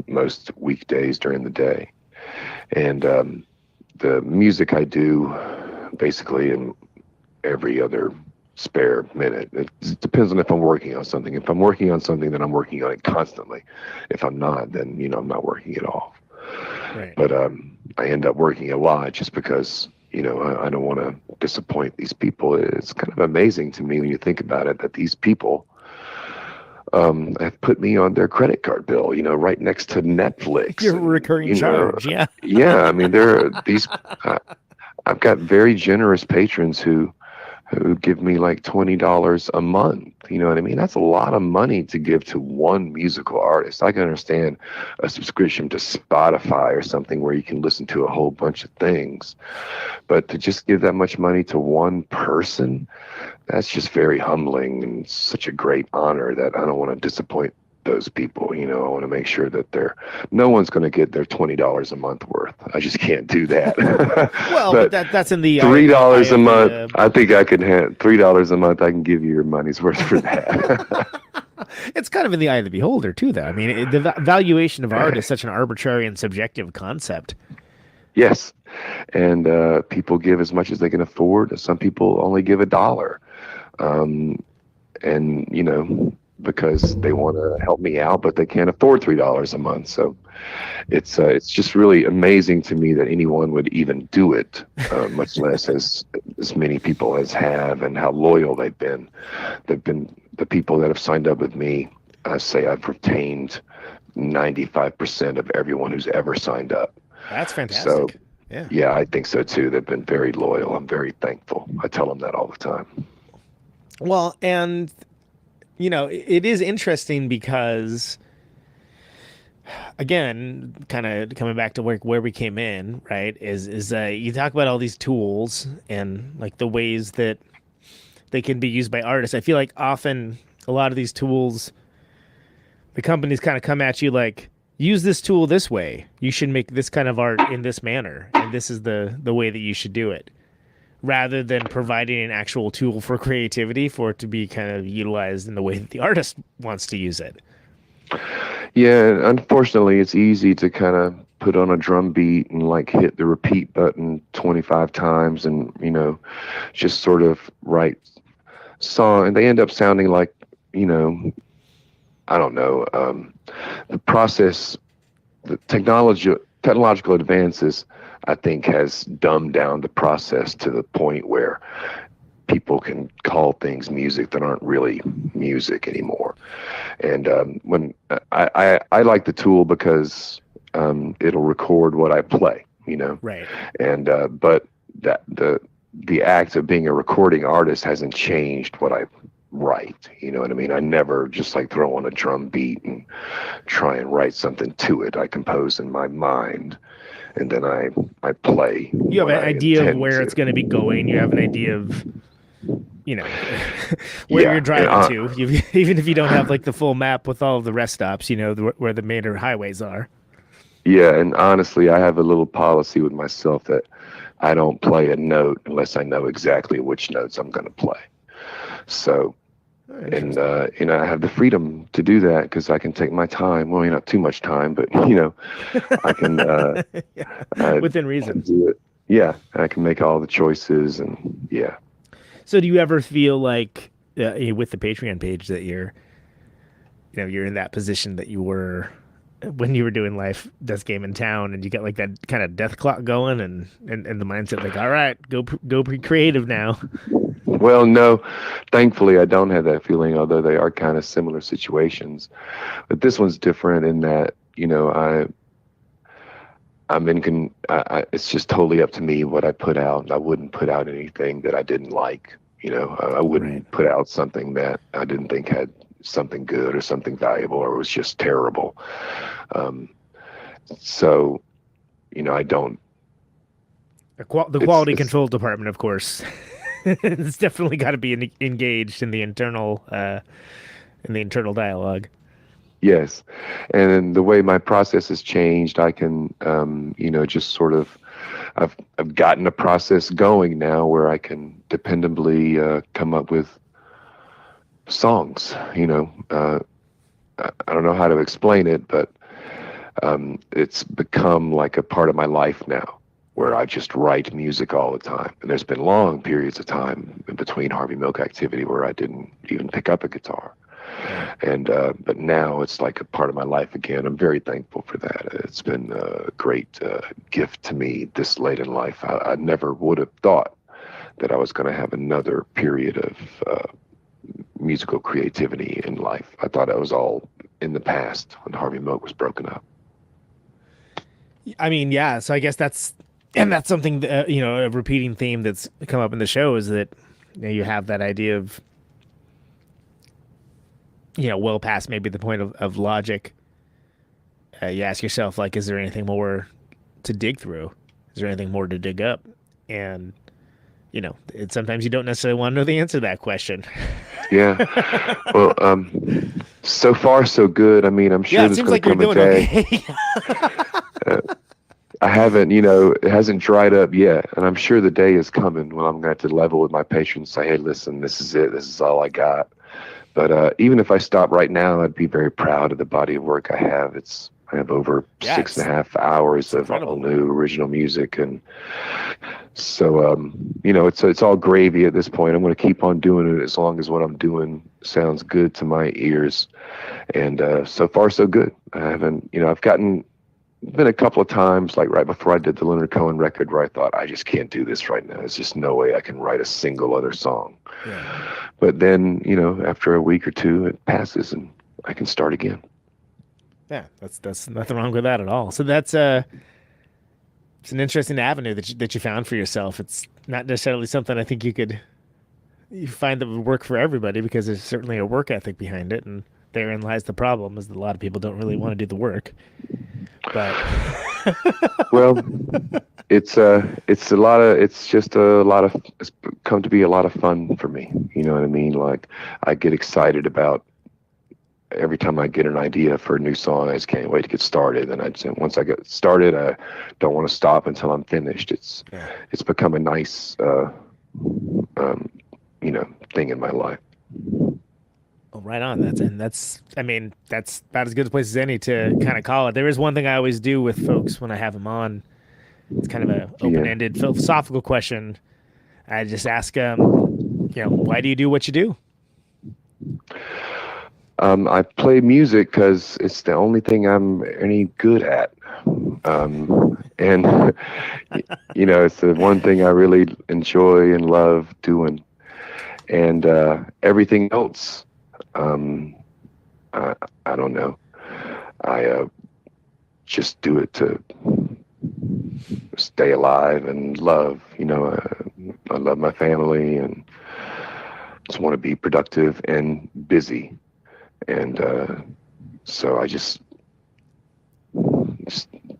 most weekdays during the day. And the music I do basically in every other spare minute. It depends on if I'm working on something. If I'm working on something, then I'm working on it constantly. If I'm not, then I'm not working at all. Right. But I end up working a lot just because I don't want to disappoint these people. It's kind of amazing to me when you think about it that these people have put me on their credit card bill, right next to Netflix. Your recurring charge, yeah. Yeah, I mean, I've got very generous patrons who give me like $20 a month. You know what I mean? That's a lot of money to give to one musical artist. I can understand a subscription to Spotify or something where you can listen to a whole bunch of things, but to just give that much money to one person, that's just very humbling and such a great honor that I don't want to disappoint those people. I want to make sure that no one's going to get their $20 a month worth. I just can't do that. Well, but that's in the $3 a month. I think I can have $3 a month. I can give you your money's worth for that. It's kind of in the eye of the beholder too, though. I mean, the valuation of art is such an arbitrary and subjective concept. Yes, and people give as much as they can afford. Some people only give $1, and because they want to help me out, but they can't afford $3 a month. So it's just really amazing to me that anyone would even do it, much less as many as have, and how loyal they've been. They've been the people that have signed up with me. I say I've retained 95% of everyone who's ever signed up. That's fantastic. So, yeah. Yeah, I think so too. They've been very loyal. I'm very thankful. I tell them that all the time. Well, and it is interesting because, again, kind of coming back to where we came in, right, is you talk about all these tools and like the ways that they can be used by artists. I feel like often a lot of these tools, the companies kind of come at you like, use this tool this way. You should make this kind of art in this manner, and this is the way that you should do it, rather than providing an actual tool for creativity for it to be kind of utilized in the way that the artist wants to use it. Yeah, unfortunately, it's easy to kind of put on a drum beat and like hit the repeat button 25 times and, just sort of write song. And they end up sounding like, I don't know, the process, the technological advances, I think, has dumbed down the process to the point where people can call things music that aren't really music anymore. And when I like the tool because it'll record what I play, Right. And but that the act of being a recording artist hasn't changed what I write. You know what I mean? I never just like throw on a drum beat and try and write something to it. I compose in my mind, and then I play. You have an idea of where it's going to be going. You have an idea of, where you're driving to. Even if you don't have like the full map with all of the rest stops, where the major highways are. Yeah, and honestly, I have a little policy with myself that I don't play a note unless I know exactly which notes I'm going to play. So, and I have the freedom to do that because I can take my time. Well, not too much time, but I can within reason. Do it. Yeah, I can make all the choices, and yeah. So, do you ever feel like with the Patreon page that you're in that position that you were when you were doing Life, Death Game in Town, and you got like that kind of death clock going, and the mindset like, all right, go be creative now. Well, no, thankfully I don't have that feeling, although they are kind of similar situations. But this one's different in that, it's just totally up to me what I put out. I wouldn't put out anything that I didn't like. I wouldn't put out something that I didn't think had something good or something valuable or was just terrible. So, I don't. The quality control department, of course, it's definitely got to be engaged in the internal dialogue. Yes, and the way my process has changed, I can, just sort of, I've gotten a process going now where I can dependably come up with songs. I don't know how to explain it, but it's become like a part of my life now, where I just write music all the time. And there's been long periods of time in between Harvey Milk activity where I didn't even pick up a guitar. And but now it's like a part of my life again. I'm very thankful for that. It's been a great gift to me this late in life. I never would have thought that I was going to have another period of musical creativity in life. I thought it was all in the past when Harvey Milk was broken up. I mean, yeah. So I guess that's something that, a repeating theme that's come up in the show is that you have that idea of, well past maybe the point of logic. You ask yourself, like, is there anything more to dig through? Is there anything more to dig up? And, sometimes you don't necessarily want to know the answer to that question. Yeah. Well, so far so good. I mean, I'm sure there's going to come a day. Okay. I haven't, it hasn't dried up yet. And I'm sure the day is coming when I'm going to have to level with my patients, say, hey, listen, this is it. This is all I got. But even if I stop right now, I'd be very proud of the body of work I have. I have over 6.5 hours of all new original music. And so, it's all gravy at this point. I'm going to keep on doing it as long as what I'm doing sounds good to my ears. And so far, so good. I haven't, I've been a couple of times, like right before I did the Leonard Cohen record, where I thought, I just can't do this right now. There's just no way I can write a single other song. Yeah. But then, after a week or two, it passes and I can start again. Yeah, that's nothing wrong with that at all. So that's it's an interesting avenue that you found for yourself. It's not necessarily something I think you find that would work for everybody, because there's certainly a work ethic behind it, and therein lies the problem, is that a lot of people don't really want to do the work. But well, it's come to be a lot of fun for me. You know what I mean? Like, I get excited about every time I get an idea for a new song. I just can't wait to get started. And once I get started, I don't want to stop until I'm finished. It's become a nice, thing in my life. Oh, right on. That's about as good a place as any to kind of call it. There is one thing I always do with folks when I have them on. It's kind of an open-ended philosophical question. I just ask them, why do you do what you do? I play music because it's the only thing I'm any good at. And, it's the one thing I really enjoy and love doing. And everything else, I don't know. I just do it to stay alive and love. I love my family and just want to be productive and busy. And so I just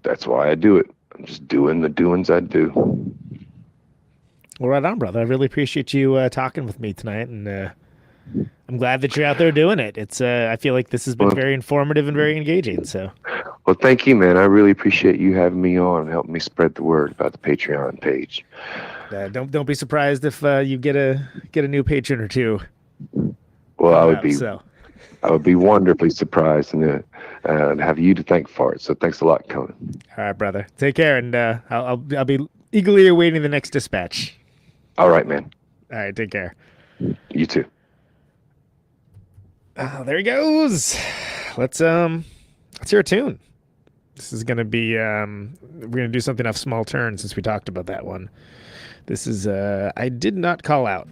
that's why I do it. I'm just doing the doings I do. Well, right on, brother. I really appreciate you talking with me tonight, and I'm glad that you're out there doing it. It's I feel like this has been very informative and very engaging. So, well, thank you, man. I really appreciate you having me on and helping me spread the word about the Patreon page. Don't be surprised if you get a new patron or two. Well, I would be wonderfully surprised and have you to thank for it. So thanks a lot, Conan. All right, brother. Take care, and I'll be eagerly awaiting the next dispatch. All right, man. All right, take care. You too. There he goes. Let's hear a tune. This is gonna be we're gonna do something off Small Turn since we talked about that one. This is I Did Not Call Out.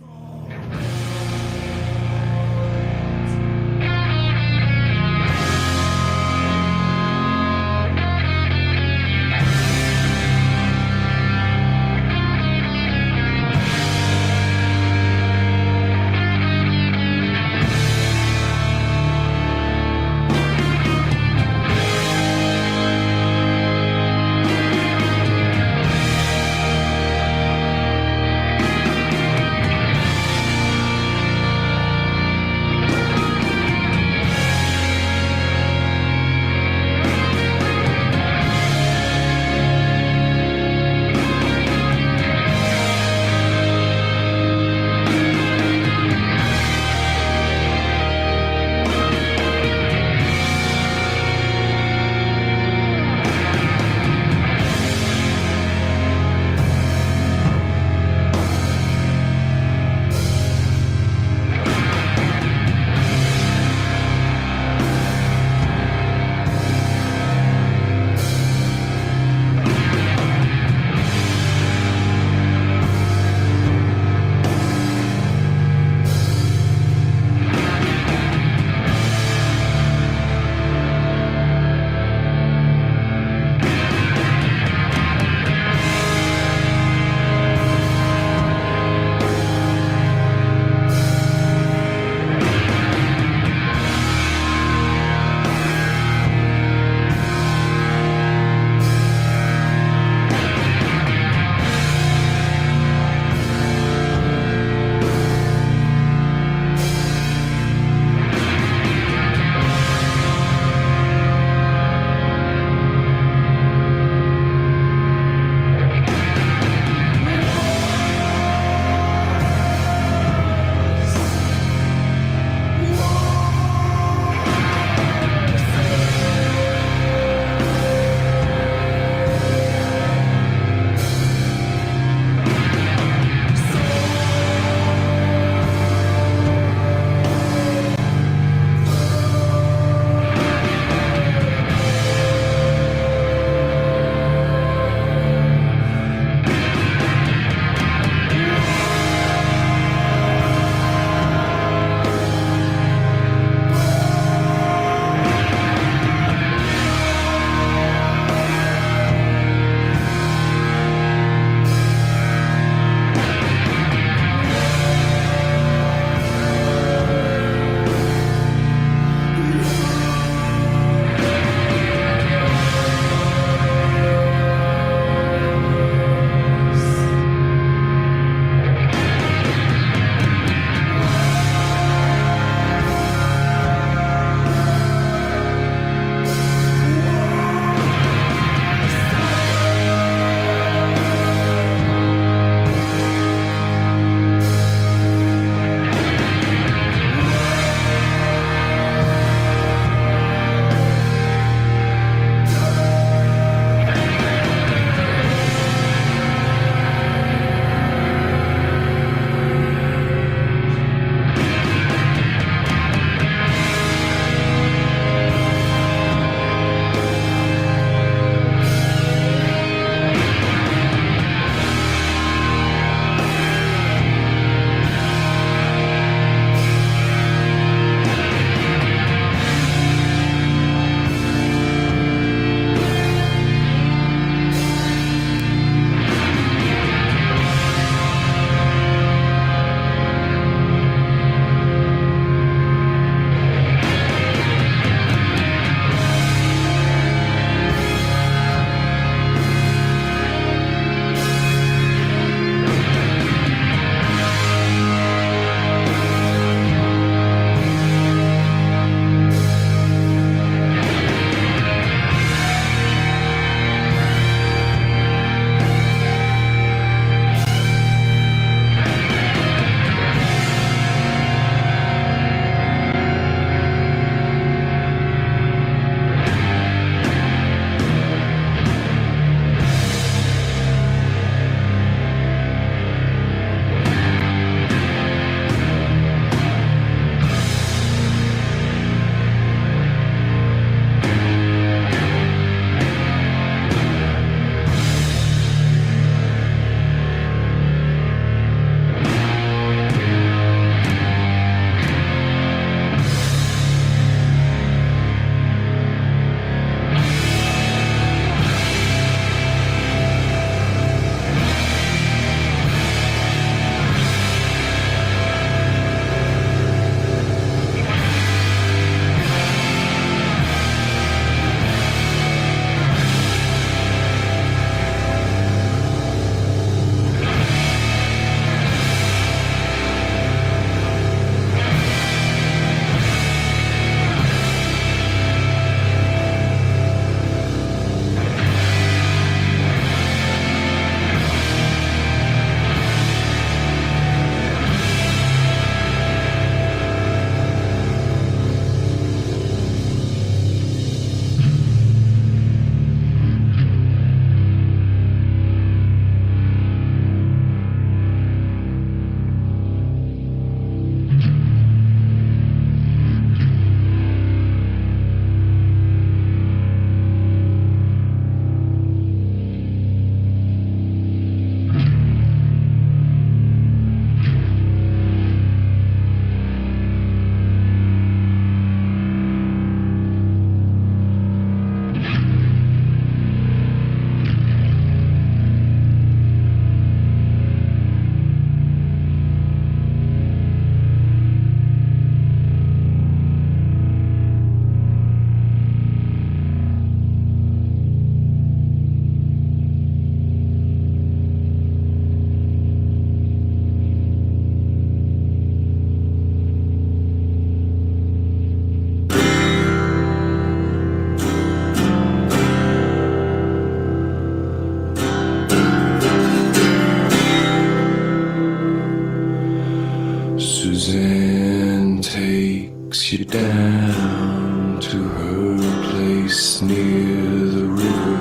down to her place near the river.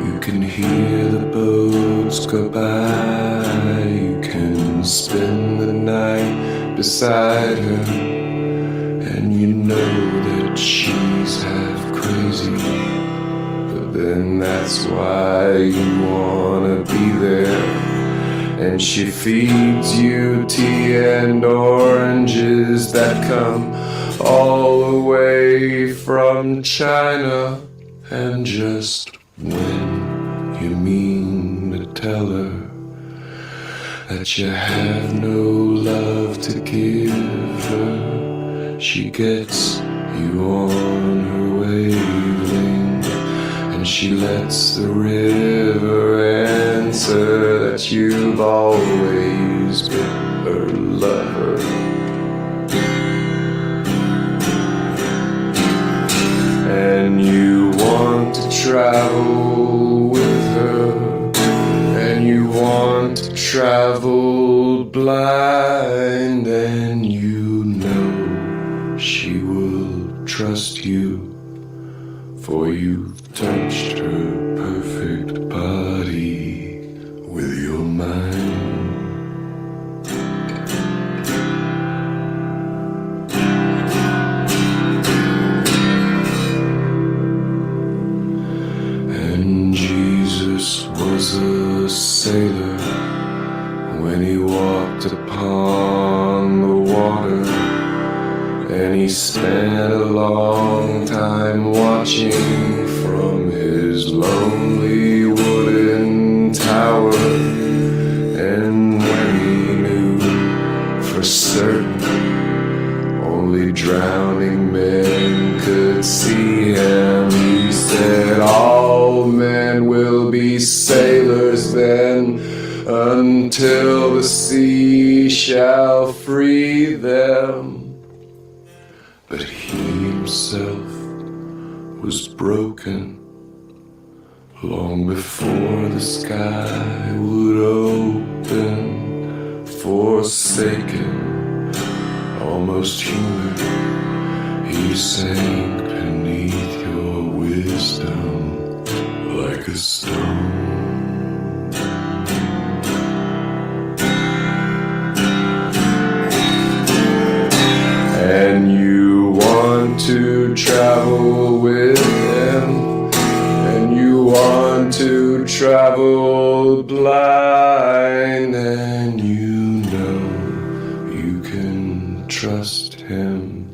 You can hear the boats go by. You can spend the night beside her, and you know that she's half crazy. But then that's why you wanna be there. And she feeds you tea and oranges that come all the way from China. And just when you mean to tell her that you have no love to give her, she gets you on her wavelength, and she lets the river answer that you've always been her lover. And you want to travel with her, and you want to travel blind, and you know she will trust you, for you've touched her perfect body with your mind. And Jesus was a sailor when he walked upon the water, and he spent a long time watching from his lonely wooden tower. And when he knew for certain only drowning men could see him, he said, all men will be sailors then, until the sea shall free them. But he himself was broken long before the sky would open. Forsaken, almost human, he sank beneath your wisdom like a stone. And you want to travel with him, and you want to travel blind, and you know you can trust him,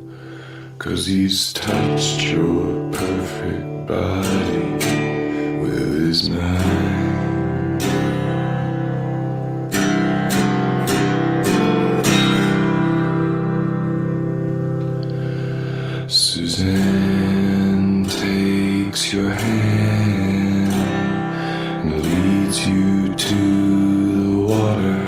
'cause he's touched your perfect body with his mind. Suzanne takes your hand and leads you to the water.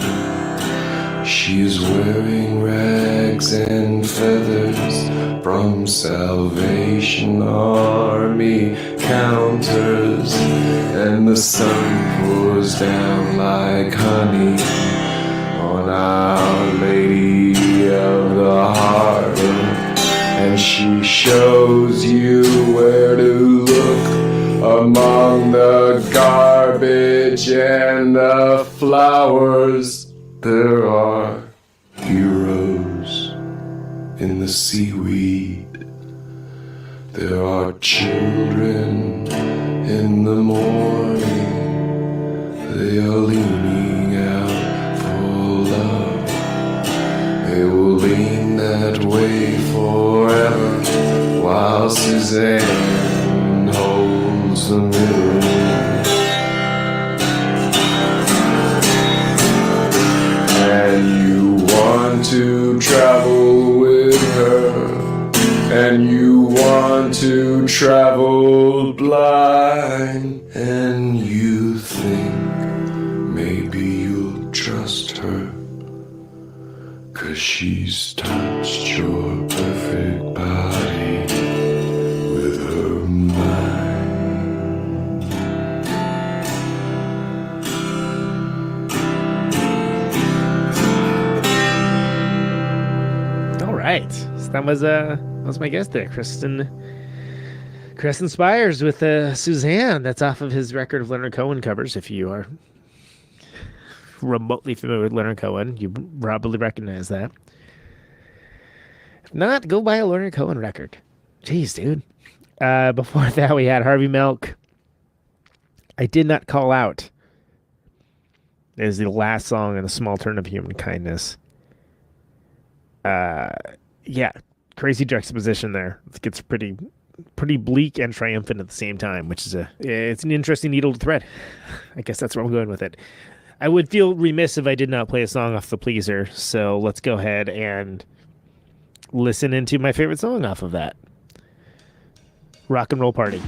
She is wearing rags and feathers from Salvation Army counters, and the sun pours down like honey on Our Lady of the Harbor. And she shows you where to look among the garbage and the flowers. There are heroes in the seaweed. There are children in the morning. They are leaning out for love. They will lean that way forever, while Suzanne holds the mirror. And you want to travel with her, and you want to travel blind, and you think maybe you'll trust her, 'cause she's touched your perfect body with her mind. All right. So That was my guest there, Creston Spiers with Suzanne. That's off of his record of Leonard Cohen covers. If you are remotely familiar with Leonard Cohen, you probably recognize that. If not, go buy a Leonard Cohen record. Jeez, dude. Before that, we had Harvey Milk. I Did Not Call Out. It is the last song in A Small Turn of Human Kindness. Yeah, crazy juxtaposition there. It gets pretty bleak and triumphant at the same time, which is it's an interesting needle to thread. I guess that's where I'm going with it. I would feel remiss if I did not play a song off The Pleaser, so let's go ahead and listen into my favorite song off of that. Rock and Roll Party.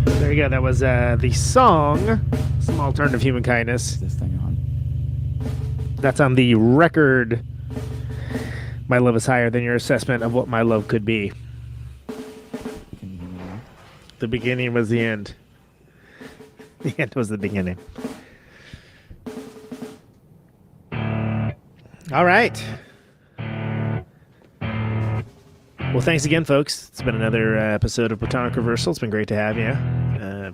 There you go. That was the song, Some Alternative Human Kindness. Is this thing on? That's on the record, My Love is Higher Than Your Assessment of What My Love Could Be. The beginning was the end. The end was the beginning. All right. Well, thanks again, folks. It's been another episode of Protonic Reversal. It's been great to have you.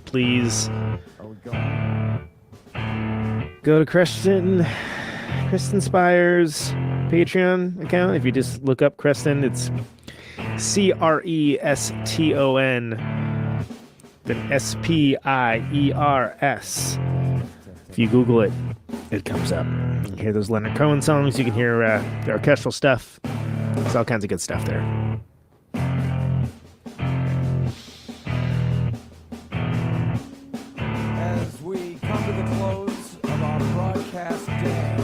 Please go to Creston Spiers Patreon account. If you just look up Creston, it's Creston, then Spiers. If you Google it, it comes up. You can hear those Leonard Cohen songs. You can hear the orchestral stuff. There's all kinds of good stuff there. As we come to the close of our broadcast day.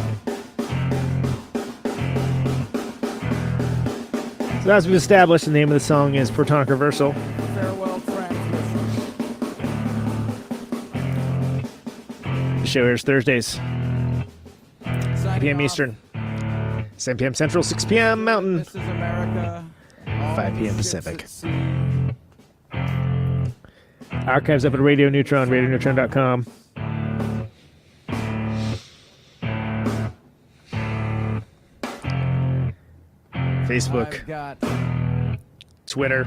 So as we've established, the name of the song is Protonic Reversal. Farewell transmission. The show airs Thursdays, 8 p.m. Off. Eastern, 7 p.m. Central, 6 p.m. Mountain, This is America. 5 p.m. Pacific. Ships at sea. Archives up at Radio Neutron, radioneutron.com. Facebook, I've got Twitter,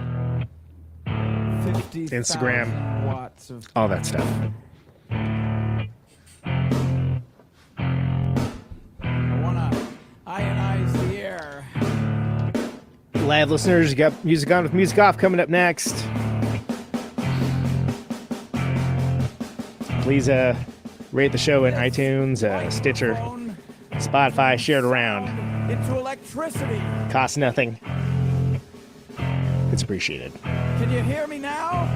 50,000 Instagram. watts of all that stuff. I want to ionize the air. Live listeners, you got Music On with Music Off coming up next. Please rate the show in iTunes, Stitcher, Spotify, share it around. Into electricity. Costs nothing. It's appreciated. Can you hear me now?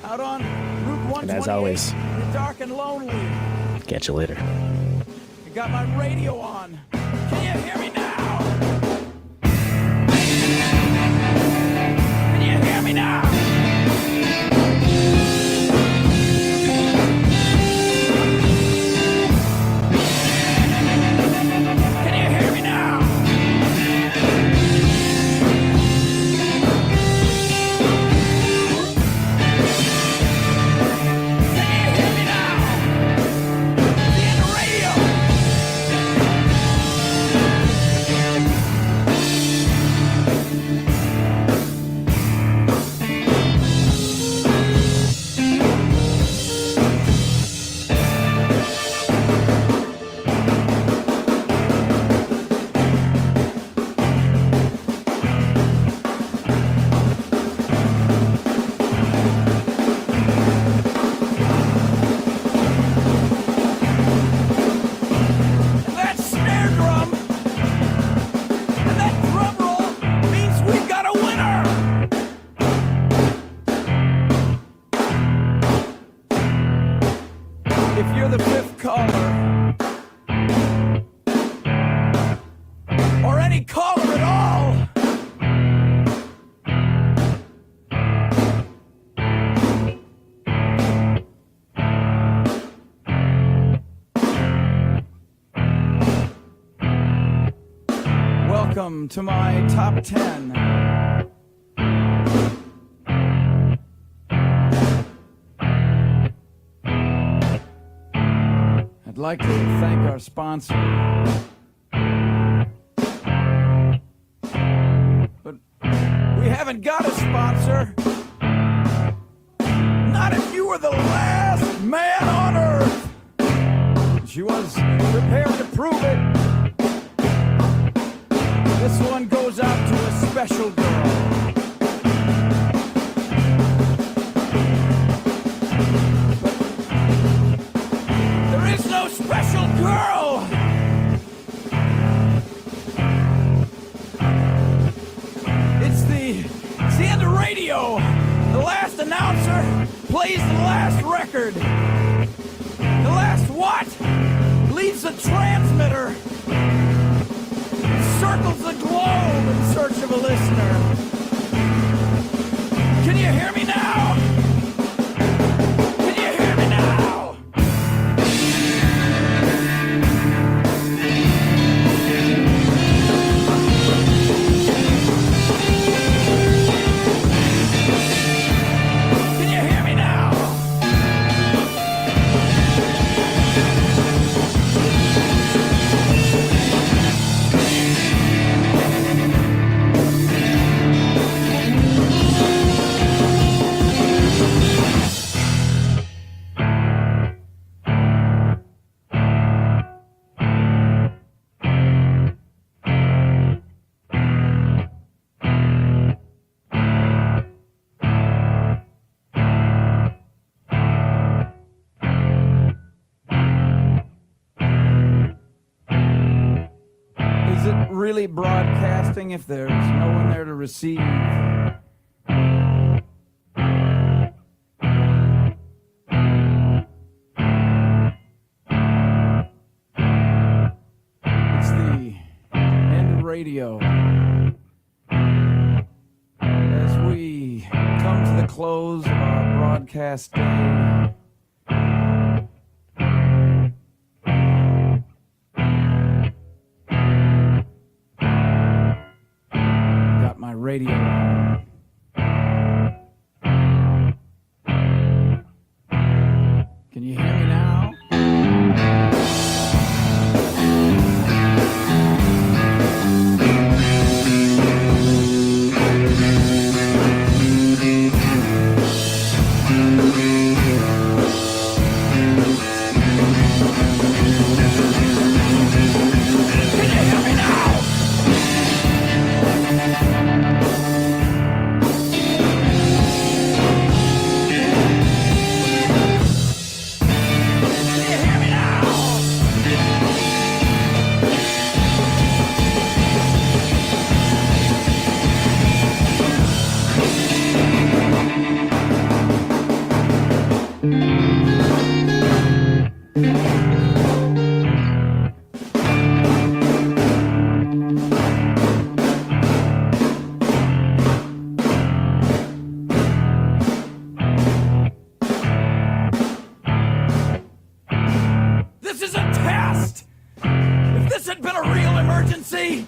Out on Route 128. And as always, You're dark and lonely. catch you later. I got my radio on. Can you hear me now? Can you hear me now? Can you hear me now? Can you hear me now? See you on the radio. welcome to my top 10. I'd like to thank our sponsor. But we haven't got a sponsor. Not if you were the last man on Earth. She was prepared to prove it. This one goes out to a special girl. But there is no special girl. It's the end of radio. The last announcer plays the last record. The last what? Leaves the transmitter. Circles the globe in search of a listener. Can you hear me now? Can you hear me now? Can you hear me now? Is it really broadcasting if there's no one there to receive? It's the end of radio. As we come to the close of our broadcast day, got my radio on. Can you hear me now? Can you hear me now? Can you hear me now? This is a test! If this had been a real emergency,